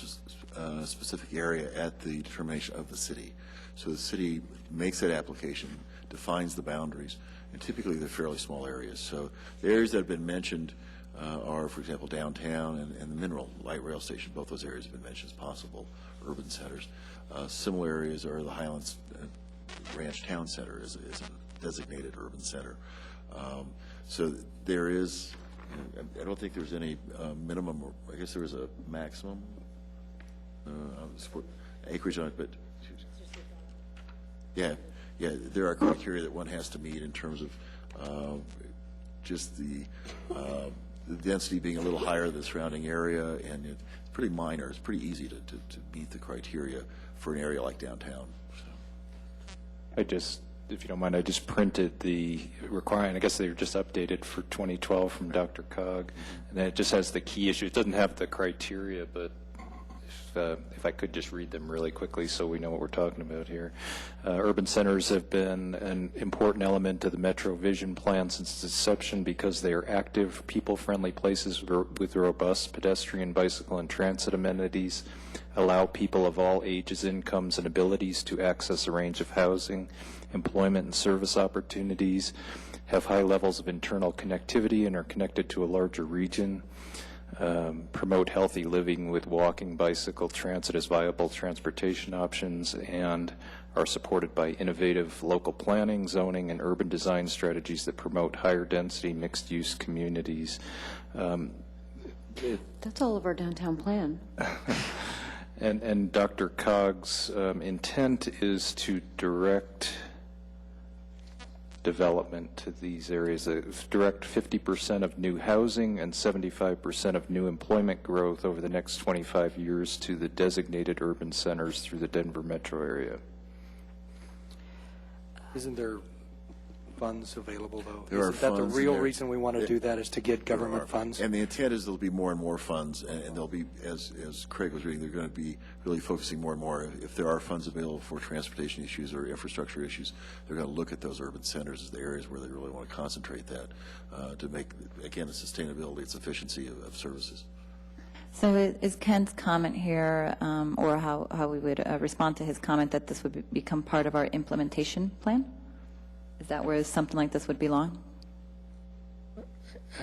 a specific area at the determination of the city. So the city makes that application, defines the boundaries, and typically they're fairly small areas. So the areas that have been mentioned are, for example, downtown and the Mineral Light Rail Station. Both those areas have been mentioned as possible urban centers. Similar areas are the Highlands Ranch Town Center is a designated urban center. So there is, I don't think there's any minimum, or I guess there is a maximum acreage on it, but yeah, there are criteria that one has to meet in terms of just the density being a little higher than the surrounding area, and it's pretty minor. It's pretty easy to meet the criteria for an area like downtown. So. If you don't mind, I just printed the requirement. I guess they were just updated for 2012 from Dr. Cog, and it just has the key issue. It doesn't have the criteria, but if I could just read them really quickly so we know what we're talking about here. Urban centers have been an important element of the Metro Vision Plan since its inception because they are active, people-friendly places with robust pedestrian, bicycle, and transit amenities, allow people of all ages, incomes, and abilities to access a range of housing, employment, and service opportunities, have high levels of internal connectivity and are connected to a larger region, promote healthy living with walking, bicycle, transit as viable transportation options, and are supported by innovative local planning, zoning, and urban design strategies that promote higher density mixed-use communities. That's all of our downtown plan. And Dr. Cog's intent is to direct development to these areas, direct 50% of new housing and 75% of new employment growth over the next 25 years to the designated urban centers through the Denver metro area. Isn't there funds available, though? There are Isn't that the funds real there. reason we want to do that, is to get government There are. funds? And the intent is there'll be more and more funds, and there'll be, as Craig was reading, they're going to be really focusing more and more. If there are funds available for transportation issues or infrastructure issues, they're going to look at those urban centers as the areas where they really want to concentrate that to make, again, the sustainability, its efficiency of services. So is Ken's comment here, or how we would respond to his comment that this would become part of our implementation plan? Is that where something like this would belong?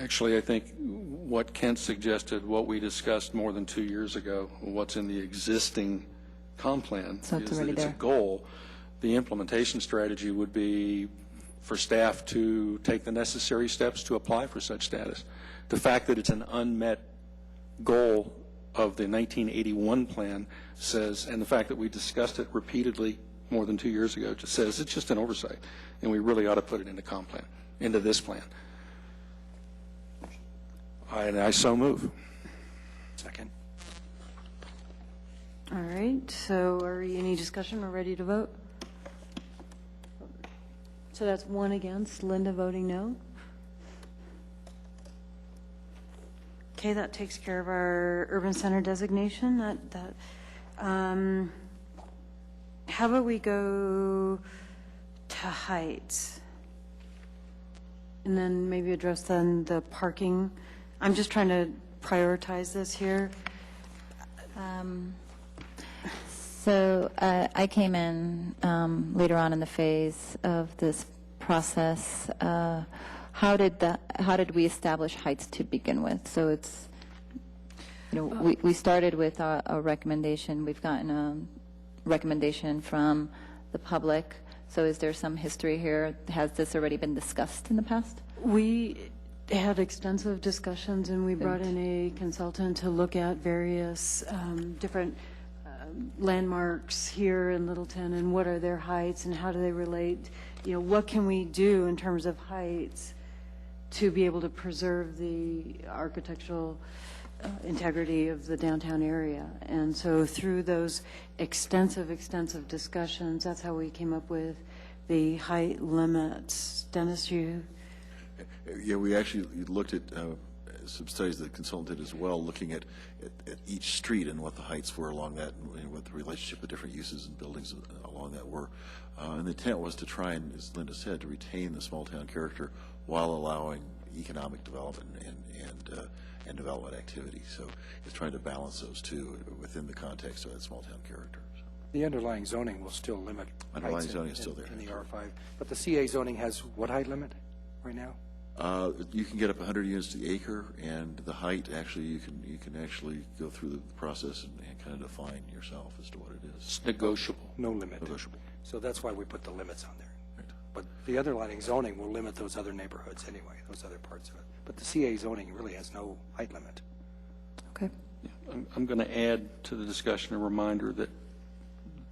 Actually, I think what Kent suggested, what we discussed more than 2 years ago, what's in the existing comp plan, So it's is that already it's a there. goal. The implementation strategy would be for staff to take the necessary steps to apply for such status. The fact that it's an unmet goal of the 1981 plan says, and the fact that we discussed it repeatedly more than 2 years ago, just says it's just an oversight, and we really ought to put it into comp plan, into this plan. I so move. Second. All right, so any discussion? We're ready to vote? So that's 1 against, Linda voting no. Okay, that takes care of our urban center designation. How about we go to heights? And then maybe address then the parking. I'm just trying to prioritize this here. So I came in later on in the phase of this process. How did we establish heights to begin with? So it's, we started with a recommendation. We've gotten a recommendation from the public. So is there some history here? Has this already been discussed in the past? We had extensive discussions, and we brought in a consultant to look at various different landmarks here in Littleton, and what are their heights, and how do they relate? What can we do in terms of heights to be able to preserve the architectural integrity of the downtown area? And so through those extensive discussions, that's how we came up with the height limits. Dennis, you? Yeah, we actually looked at some studies that the consultant did as well, looking at each street and what the heights were along that, and what the relationship of different uses and buildings along that were. And the intent was to try and, as Linda said, to retain the small town character while allowing economic development and development activity. So it's trying to balance those two within the context of that small town character. The underlying zoning will still limit. Underlying heights zoning is still there. In the R5. But the CA zoning has what height limit right now? You can get up 100 units to the acre, and the height, actually, you can actually go through the process and kind of define yourself as to what it is. It's negotiable. No limit. Negotiable. So that's why we put the limits on there. Right. But the underlying zoning will limit those other neighborhoods anyway, those other parts of it. But the CA zoning really has no height limit. Okay. I'm going to add to the discussion a reminder that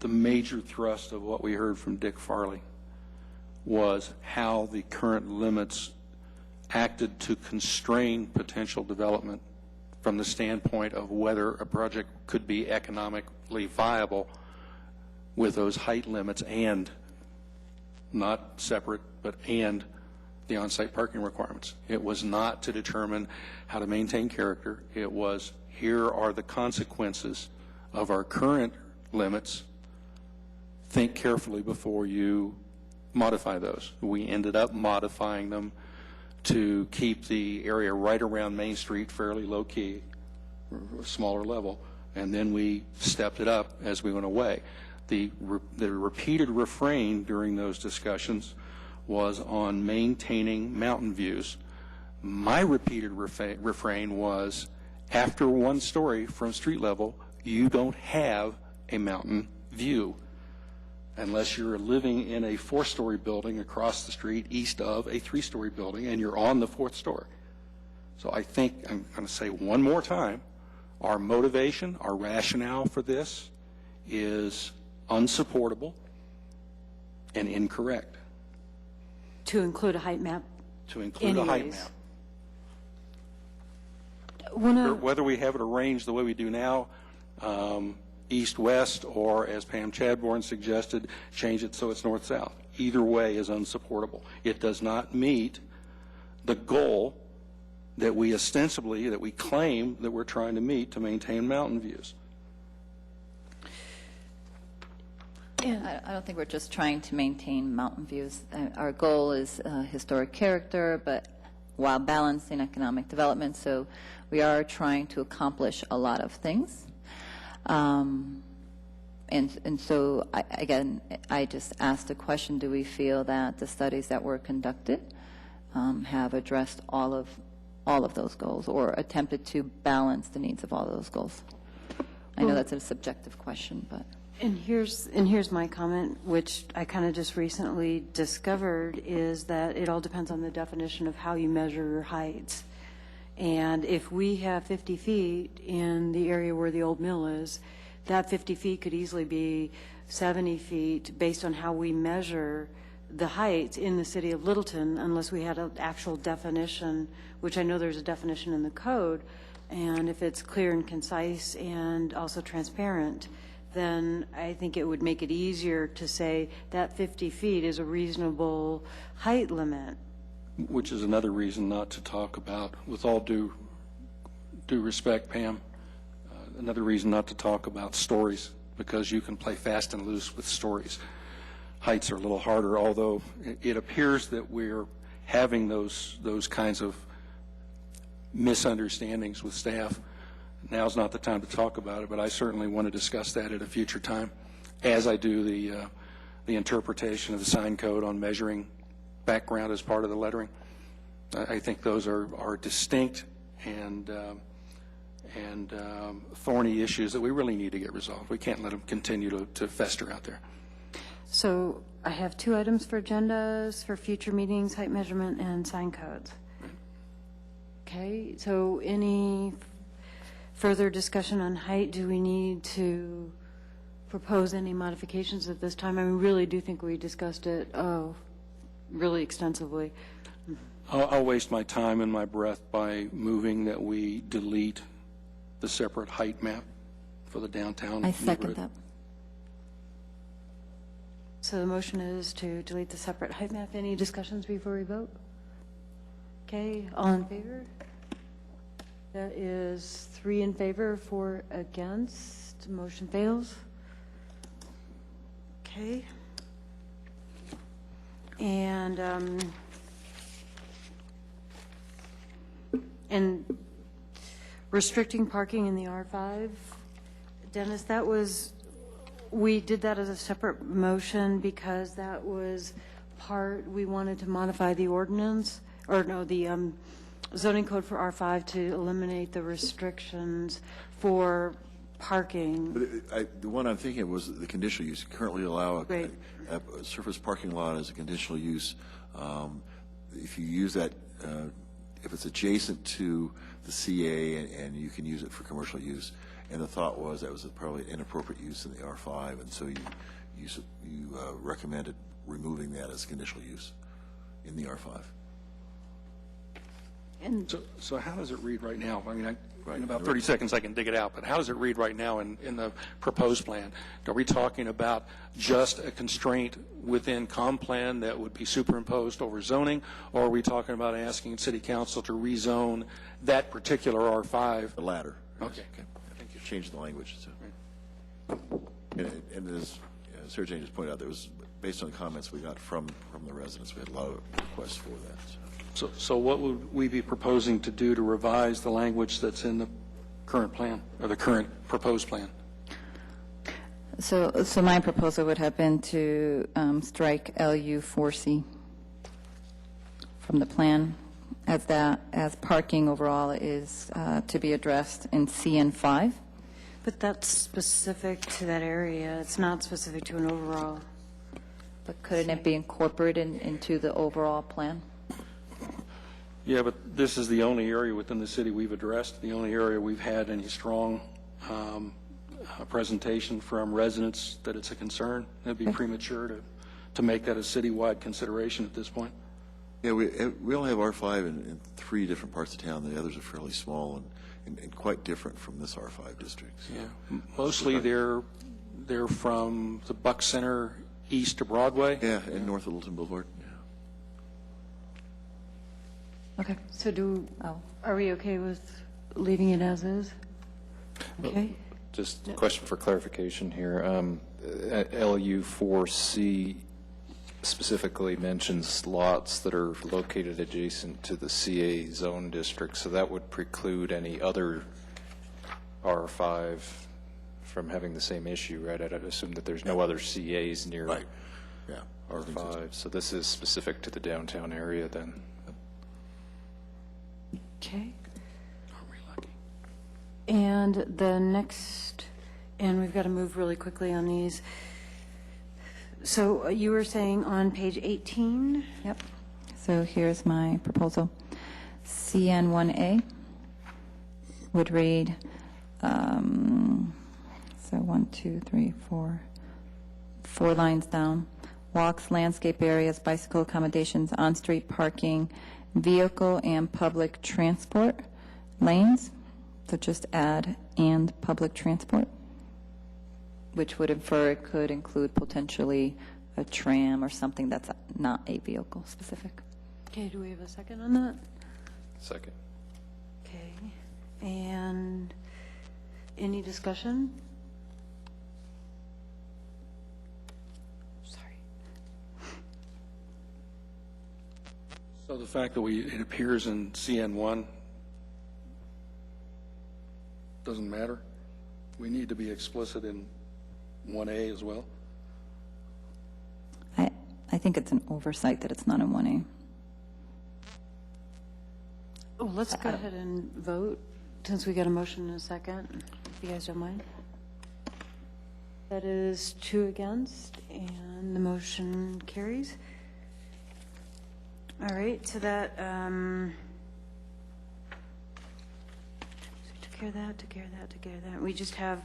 the major thrust of what we heard from Dick Farley was how the current limits acted to constrain potential development from the standpoint of whether a project could be economically viable with those height limits, and not separate, but and the on-site parking requirements. It was not to determine how to maintain character. It was, here are the consequences of our current limits. Think carefully before you modify those. We ended up modifying them to keep the area right around Main Street fairly low-key, or smaller level, and then we stepped it up as we went away. The repeated refrain during those discussions was on maintaining mountain views. My repeated refrain was, after 1 story from street level, you don't have a mountain view unless you're living in a 4-story building across the street east of a 3-story building and you're on the 4th story. So I think, I'm going to say one more time, our motivation, our rationale for this is unsupportable and incorrect. To include a height map? To include a height Anyways. map. Whether we have it arranged the way we do now, east-west, or as Pam Chadbourne suggested, change it so it's north-south. either way is unsupportable. It does not meet the goal that we ostensibly, that we claim that we're trying to meet to maintain mountain views. I don't think we're just trying to maintain mountain views. Our goal is historic character, but while balancing economic development. So we are trying to accomplish a lot of things. And so, I just asked the question, do we feel that the studies that were conducted have addressed all of those goals or attempted to balance the needs of all of those goals? I know that's a subjective question, but... And here's my comment, which I kind of just recently discovered, is that it all depends on the definition of how you measure heights. And if we have 50 feet in the area where the old mill is, that 50 feet could easily be 70 feet based on how we measure the heights in the city of Littleton, unless we had an actual definition, which I know there's a definition in the code. And if it's clear and concise and also transparent, then I think it would make it easier to say that 50 feet is a reasonable height limit. Which is another reason not to talk about, with all due respect, Pam, another reason not to talk about stories, because you can play fast and loose with stories. Heights are a little harder, although it appears that we're having those kinds of misunderstandings with staff. Now's not the time to talk about it, but I certainly want to discuss that at a future time, as I do the interpretation of the sign code on measuring background as part of the lettering. I think those are distinct and thorny issues that we really need to get resolved. We can't let them continue to fester out there. So I have 2 items for agendas for future meetings, height measurement and sign codes. Okay, so any further discussion on height? Do we need to propose any modifications at this time? I mean, really do think we discussed it really extensively. I'll waste my time and my breath by moving that we delete the separate height map for the downtown I second neighborhood. that. So the motion is to delete the separate height map. Any discussions before we vote? Okay, all in favor? That is 3 in favor, 4 against. Motion fails. Okay. And restricting parking in the R5, Dennis, that was, we did that as a separate motion because that was we wanted to modify the ordinance, or no, the zoning code for R5 to eliminate the restrictions for parking. But the one I'm thinking of was the conditional use. Currently allow a surface parking lot as a conditional use. If you use that, if it's adjacent to the CA and you can use it for commercial use. And the thought was that was probably an inappropriate use in the R5, and so you recommended removing that as conditional use in the R5. And So how does it read right now? I mean, in about 30 seconds I can dig it out, but how does it read right now in the proposed plan? Are we talking about just a constraint within comp plan that would be superimposed over zoning, or are we talking about asking City Council to rezone that particular R5? The latter. Okay. Thank you. Change the language. So. And as Sarah Jane just pointed out, that was based on comments we got from the residents. We had a lot of requests for that. So what would we be proposing to do to revise the language that's in the current plan, or the current proposed plan? So my proposal would have been to strike LU4C from the plan, as parking overall is to be addressed in CN5. but that's specific to that area. It's not specific to an overall. But couldn't it be incorporated into the overall plan? Yeah, but this is the only area within the city we've addressed, the only area we've had any strong presentation from residents that it's a concern. It'd be premature to make that a citywide consideration at this point. Yeah, we only have R5 in 3 different parts of town. The others are fairly small and quite different from this R5 district. So. Yeah, mostly they're from the Buck Center east to Broadway. Yeah, and north of Littleton Boulevard. Yeah. Okay, so are we okay with leaving it as is? Okay. Just a question for clarification here. LU 4C specifically mentions lots that are located adjacent to the CA zone district, so that would preclude any other R5 from having the same issue, right? I'd assume that there's no other CAs near Right. Yeah. R5, so this is specific to the downtown area then. Okay. And the next, and we've got to move really quickly on these. So you were saying on page 18? Yep. So here's my proposal. CN1A would read, so 1, 2, 3, 4 lines down. Walks, landscape areas, bicycle accommodations, on-street parking, vehicle and public transport lanes. So just add "and public transport," which would infer it could include potentially a tram or something that's not a vehicle specific. Okay, do we have a second on that? Second. Okay. And any discussion? Sorry. So the fact that it appears in CN1 doesn't matter? We need to be explicit in 1A as well? I think it's an oversight that it's not in 1A. Oh, let's go ahead and vote, since we got a motion and a second, if you guys don't mind. That is 2 against, and the motion carries. All right, so that, took care of that, took care of that, took care of that. We just have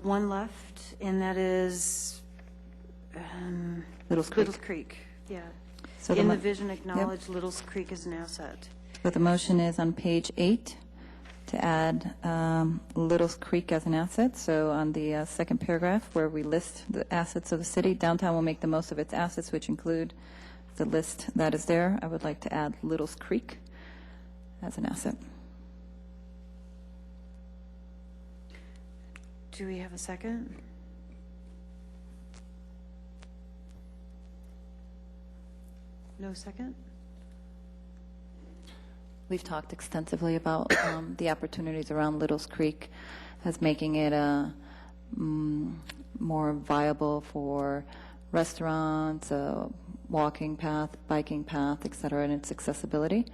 one left, and that is Little's Creek. Little's Creek, yeah. So In the the vision, acknowledge Little's Creek as an asset. So the motion is on page 8 to add Little's Creek as an asset. So on the second paragraph where we list the assets of the city, downtown will make the most of its assets, which include the list that is there. I would like to add Little's Creek as an asset. Do we have a second? No second? We've talked extensively about the opportunities around Little's Creek as making it more viable for restaurants, walking path, biking path, et cetera, and its accessibility.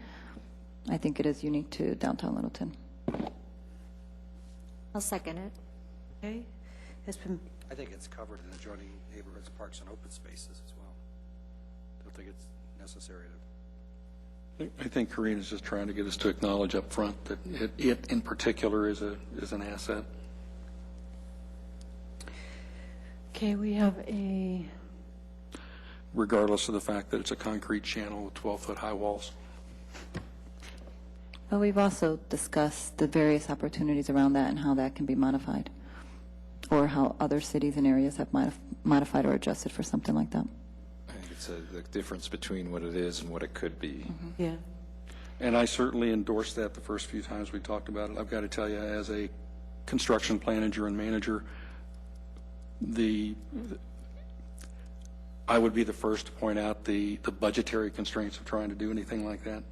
I think it is unique to downtown Littleton. I'll second it. Okay. It's been, I think it's covered in adjoining neighborhoods, parks, and open spaces as well. Don't think it's necessary to. I think Corinne is just trying to get us to acknowledge up front that it in particular is an asset. okay, we have a, Regardless of the fact that it's a concrete channel with 12-foot high walls. But we've also discussed the various opportunities around that and how that can be modified, or how other cities and areas have modified or adjusted for something like that. I think it's the difference between what it is and what it could be. yeah. And I certainly endorsed that the first few times we talked about it. I've got to tell you, as a construction manager and manager, I would be the first to point out the budgetary constraints of trying to do anything like that.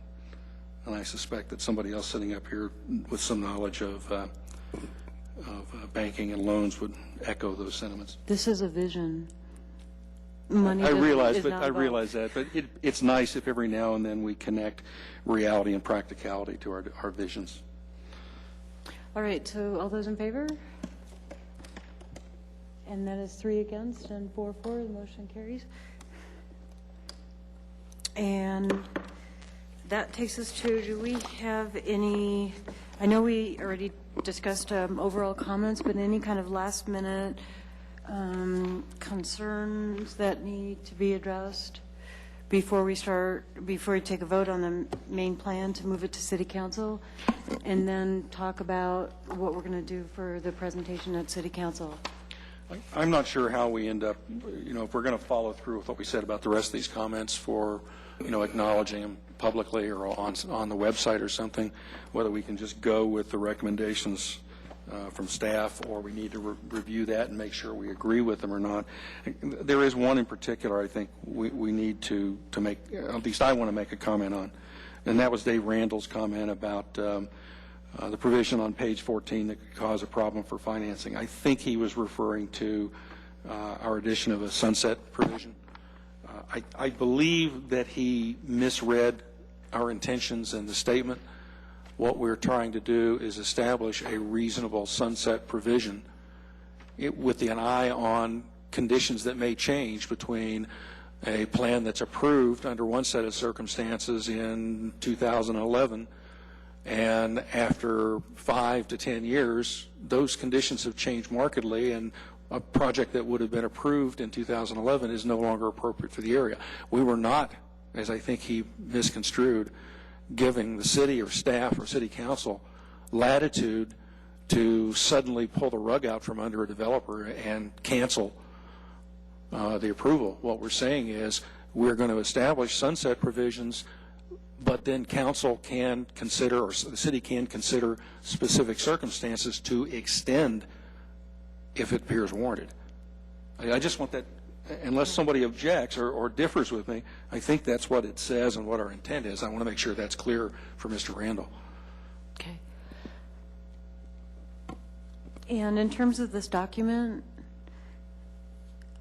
And I suspect that somebody else sitting up here with some knowledge of banking and loans would echo those sentiments. This is a vision. Money I doesn't- realize, is but not I about- realize that, but it's nice if every now and then we connect reality and practicality to our visions. All right, so all those in favor? And that is 3 against and 4 for, the motion carries. And that takes us to, do we have any, I know we already discussed overall comments, but any kind of last minute concerns that need to be addressed before we take a vote on the main plan to move it to city council, and then talk about what we're going to do for the presentation at city council? I'm not sure how we end up, if we're going to follow through with what we said about the rest of these comments for, acknowledging them publicly or on the website or something, whether we can just go with the recommendations from staff, or we need to review that and make sure we agree with them or not. There is one in particular I think we need to make, at least I want to make a comment on, and that was Dave Randall's comment about the provision on page 14 that could cause a problem for financing. I think he was referring to our addition of a sunset provision. I believe that he misread our intentions in the statement. What we're trying to do is establish a reasonable sunset provision with an eye on conditions that may change between a plan that's approved under one set of circumstances in 2011, and after 5 to 10 years, those conditions have changed markedly, and a project that would have been approved in 2011 is no longer appropriate for the area. We were not, as I think he misconstrued, giving the city or staff or city council latitude to suddenly pull the rug out from under a developer and cancel the approval. What we're saying is we're going to establish sunset provisions, but then council can consider, or the city can consider, specific circumstances to extend if it appears warranted. I just want that, unless somebody objects or differs with me, I think that's what it says and what our intent is. I want to make sure that's clear for Mr. Randall. Okay. And in terms of this document,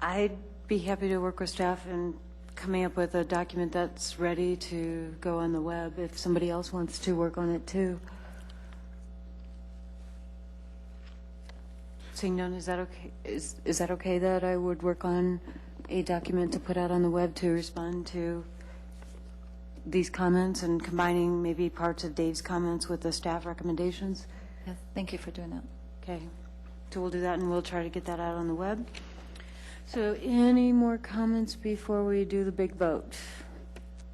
I'd be happy to work with staff in coming up with a document that's ready to go on the web if somebody else wants to work on it too. Seeing none, is that okay? Is that okay that I would work on a document to put out on the web to respond to these comments and combining maybe parts of Dave's comments with the staff recommendations? Yes, thank you for doing that. Okay, so we'll do that and we'll try to get that out on the web. So any more comments before we do the big vote?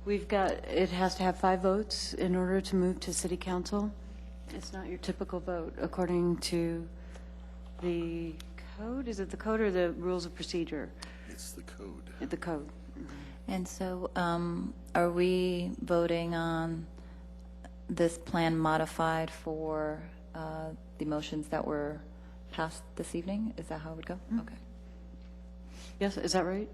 We've got, it has to have 5 votes in order to move to city council. It's not your typical vote according to the code. Is it the code or the rules of procedure? It's the code. The code. And so are we voting on this plan modified for the motions that were passed this evening? Is that how it would go? Mm-hmm. Okay. Yes, is that right?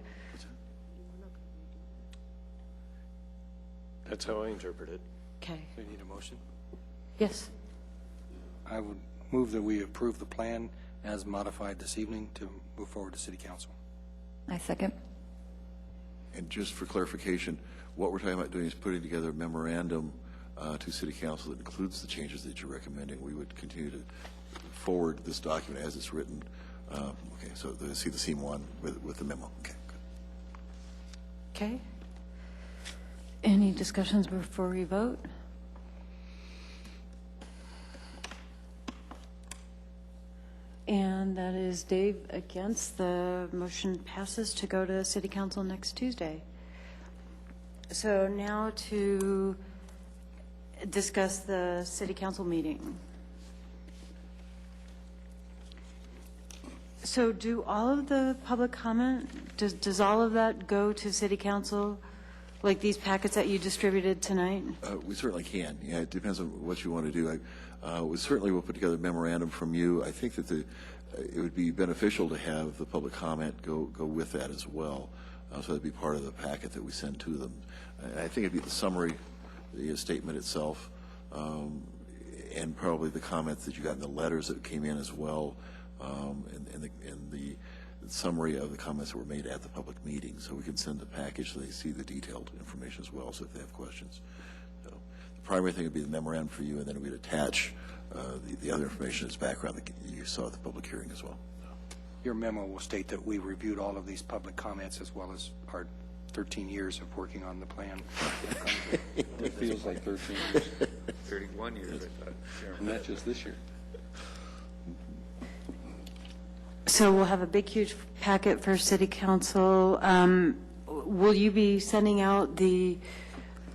That's how I interpret it. Okay. Do you need a motion? Yes. I would move that we approve the plan as modified this evening to move forward to City Council. I second. And just for clarification, what we're talking about doing is putting together a memorandum to City Council that includes the changes that you're recommending. We would continue to forward this document as it's written. Okay, so they see the scene 1 with the memo. Okay, good. Okay. Any discussions before we vote? And that is Dave against. The motion passes to go to City Council next Tuesday. So now to discuss the City Council meeting. So do all of the public comment, does all of that go to City Council, like these packets that you distributed tonight? We certainly can. Yeah, it depends on what you want to do. We certainly will put together a memorandum from you. I think that it would be beneficial to have the public comment go with that as well. So that'd be part of the packet that we send to them. I think it'd be the summary, the statement itself, and probably the comments that you got in the letters that came in as well, and the summary of the comments that were made at the public meeting. So we can send the package so they see the detailed information as well, so if they have questions. So the primary thing would be the memorandum for you, and then we'd attach the other information as background that you saw at the public hearing as well. Your memo will state that we reviewed all of these public comments as well as our 13 years of working on the plan. It feels like 13 years. 31 years, I thought. And not just this year. So we'll have a big, huge packet for City Council. Will you be sending out the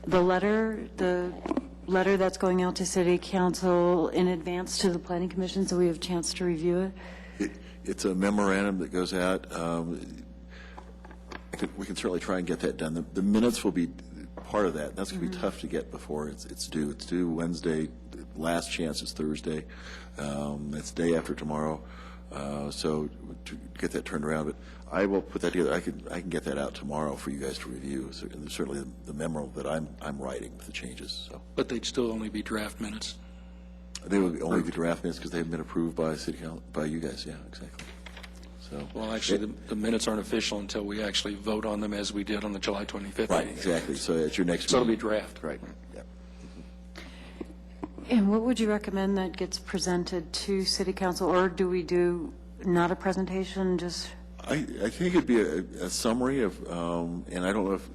letter that's going out to City Council in advance to the Planning Commission so we have a chance to review it? it's a memorandum that goes out. We can certainly try and get that done. The minutes will be part of that. That's going to be tough to get before it's due. It's due Wednesday. Last chance is Thursday. It's day after tomorrow. So to get that turned around, but I will put that together. I can get that out tomorrow for you guys to review. So, and certainly the memo that I'm writing with the changes. So. But they'd still only be draft minutes. They would only be draft minutes because they've been approved by City Council, by you guys. Yeah, exactly. So. Well, actually, the minutes aren't official until we actually vote on them, as we did on the July 25th. Right, meeting. exactly. So at your next So it'll meeting. be draft. Right. Yeah. And what would you recommend that gets presented to City Council, or do we do not a presentation, just? I think it'd be a summary of, and I don't know if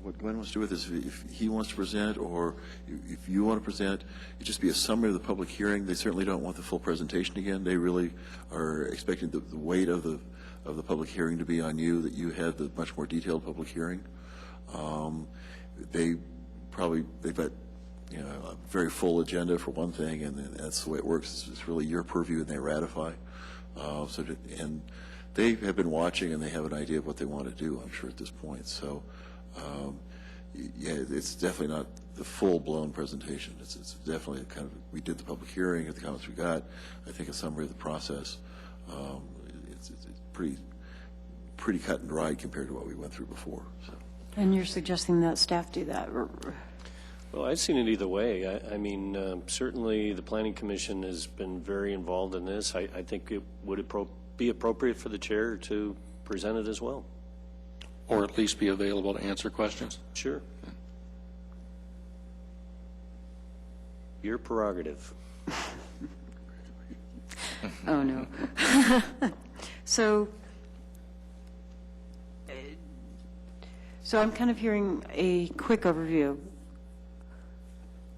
what Glenn wants to do with this, if he wants to present or if you want to present, it'd just be a summary of the public hearing. They certainly don't want the full presentation again. They really are expecting the weight of the public hearing to be on you, that you had the much more detailed public hearing. They've got, you know, a very full agenda for one thing, and that's the way it works. It's really your purview, and they ratify. And they have been watching, and they have an idea of what they want to do, I'm sure, at this point. So, yeah, it's definitely not the full-blown presentation. It's definitely kind of, we did the public hearing, at the comments we got, I think a summary of the process. It's pretty cut and dried compared to what we went through before. So. And you're suggesting that staff do that? Well, I've seen it either way. I mean, certainly the Planning Commission has been very involved in this. I think it would be appropriate for the chair to present it as well. Or at least be available to answer questions. Sure. Your prerogative. Oh, no. So I'm kind of hearing a quick overview.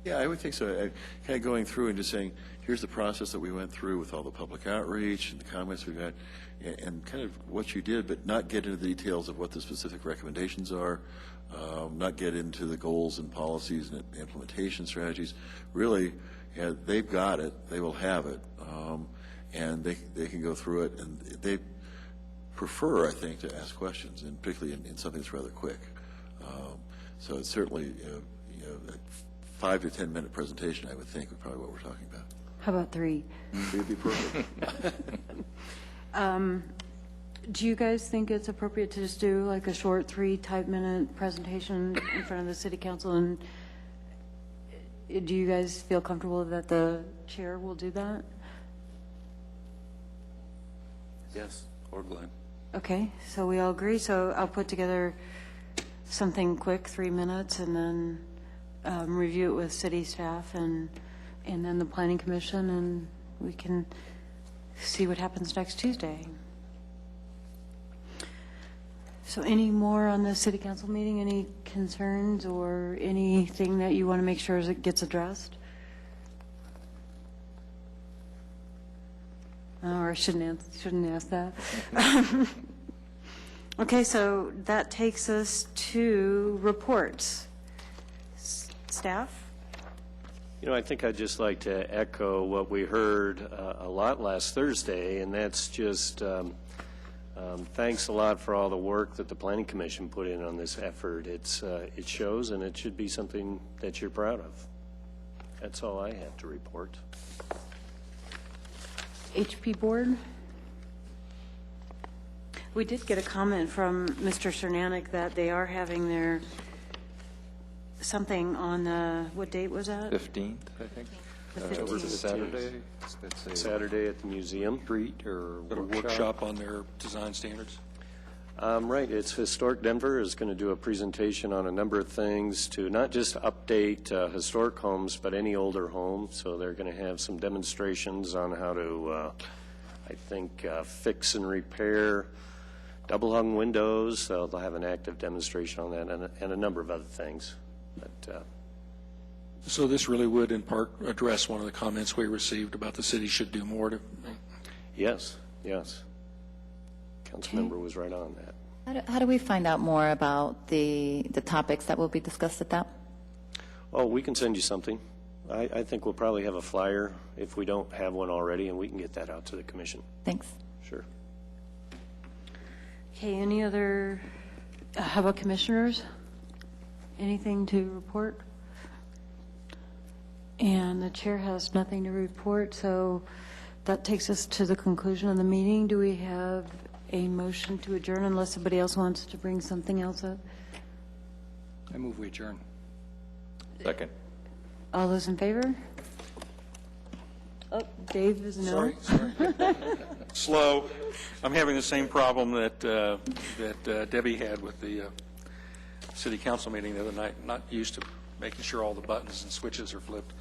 Yeah, I would think so. Kind of going through and just saying, here's the process that we went through with all the public outreach and the comments we got, and kind of what you did, but not get into the details of what the specific recommendations are, not get into the goals and policies and implementation strategies. Really, yeah, they've got it. They will have it, and they can go through it, and they prefer, I think, to ask questions, and particularly in something that's rather quick. So it's certainly, a 5 to 10 minute presentation, I would think, would probably what we're talking about. How about 3? 3 would be perfect. Do you guys think it's appropriate to just do like a short 3-type minute presentation in front of the City Council? And do you guys feel comfortable that the chair will do that? Yes, or Glenn. Okay, so we all agree. So I'll put together something quick, 3 minutes, and then review it with city staff and then the Planning Commission, and we can see what happens next Tuesday. So any more on the City Council meeting? Any concerns or anything that you want to make sure it gets addressed? Or I shouldn't ask that. Okay, so that takes us to reports. Staff? You know, I think I'd just like to echo what we heard a lot last Thursday, and that's just thanks a lot for all the work that the Planning Commission put in on this effort. It shows, and it should be something that you're proud of. That's all I have to report. HP Board? We did get a comment from Mr. Cernanek that they are having their something on what date was that? 15th, I think. The 15th. It's a Saturday. It's a Saturday at the museum. retreat or A workshop on their design standards. Right. It's Historic Denver is going to do a presentation on a number of things to not just update historic homes, but any older home. So they're going to have some demonstrations on how to, I think, fix and repair double-hung windows. They'll have an active demonstration on that and a number of other things. But, So this really would, in part, address one of the comments we received about the city should do more to. yes. Councilmember was right on that. How do we find out more about the topics that will be discussed at that? Oh, we can send you something. I think we'll probably have a flyer if we don't have one already, and we can get that out to the commission. Thanks. Sure. Okay, any other, how about commissioners? Anything to report? And the chair has nothing to report, so that takes us to the conclusion of the meeting. Do we have a motion to adjourn unless somebody else wants to bring something else up? I move we adjourn. Second. All those in favor? Oh, Dave is no. Sorry. Slow. I'm having the same problem that Debbie had with the city council meeting the other night. Not used to making sure all the buttons and switches are flipped.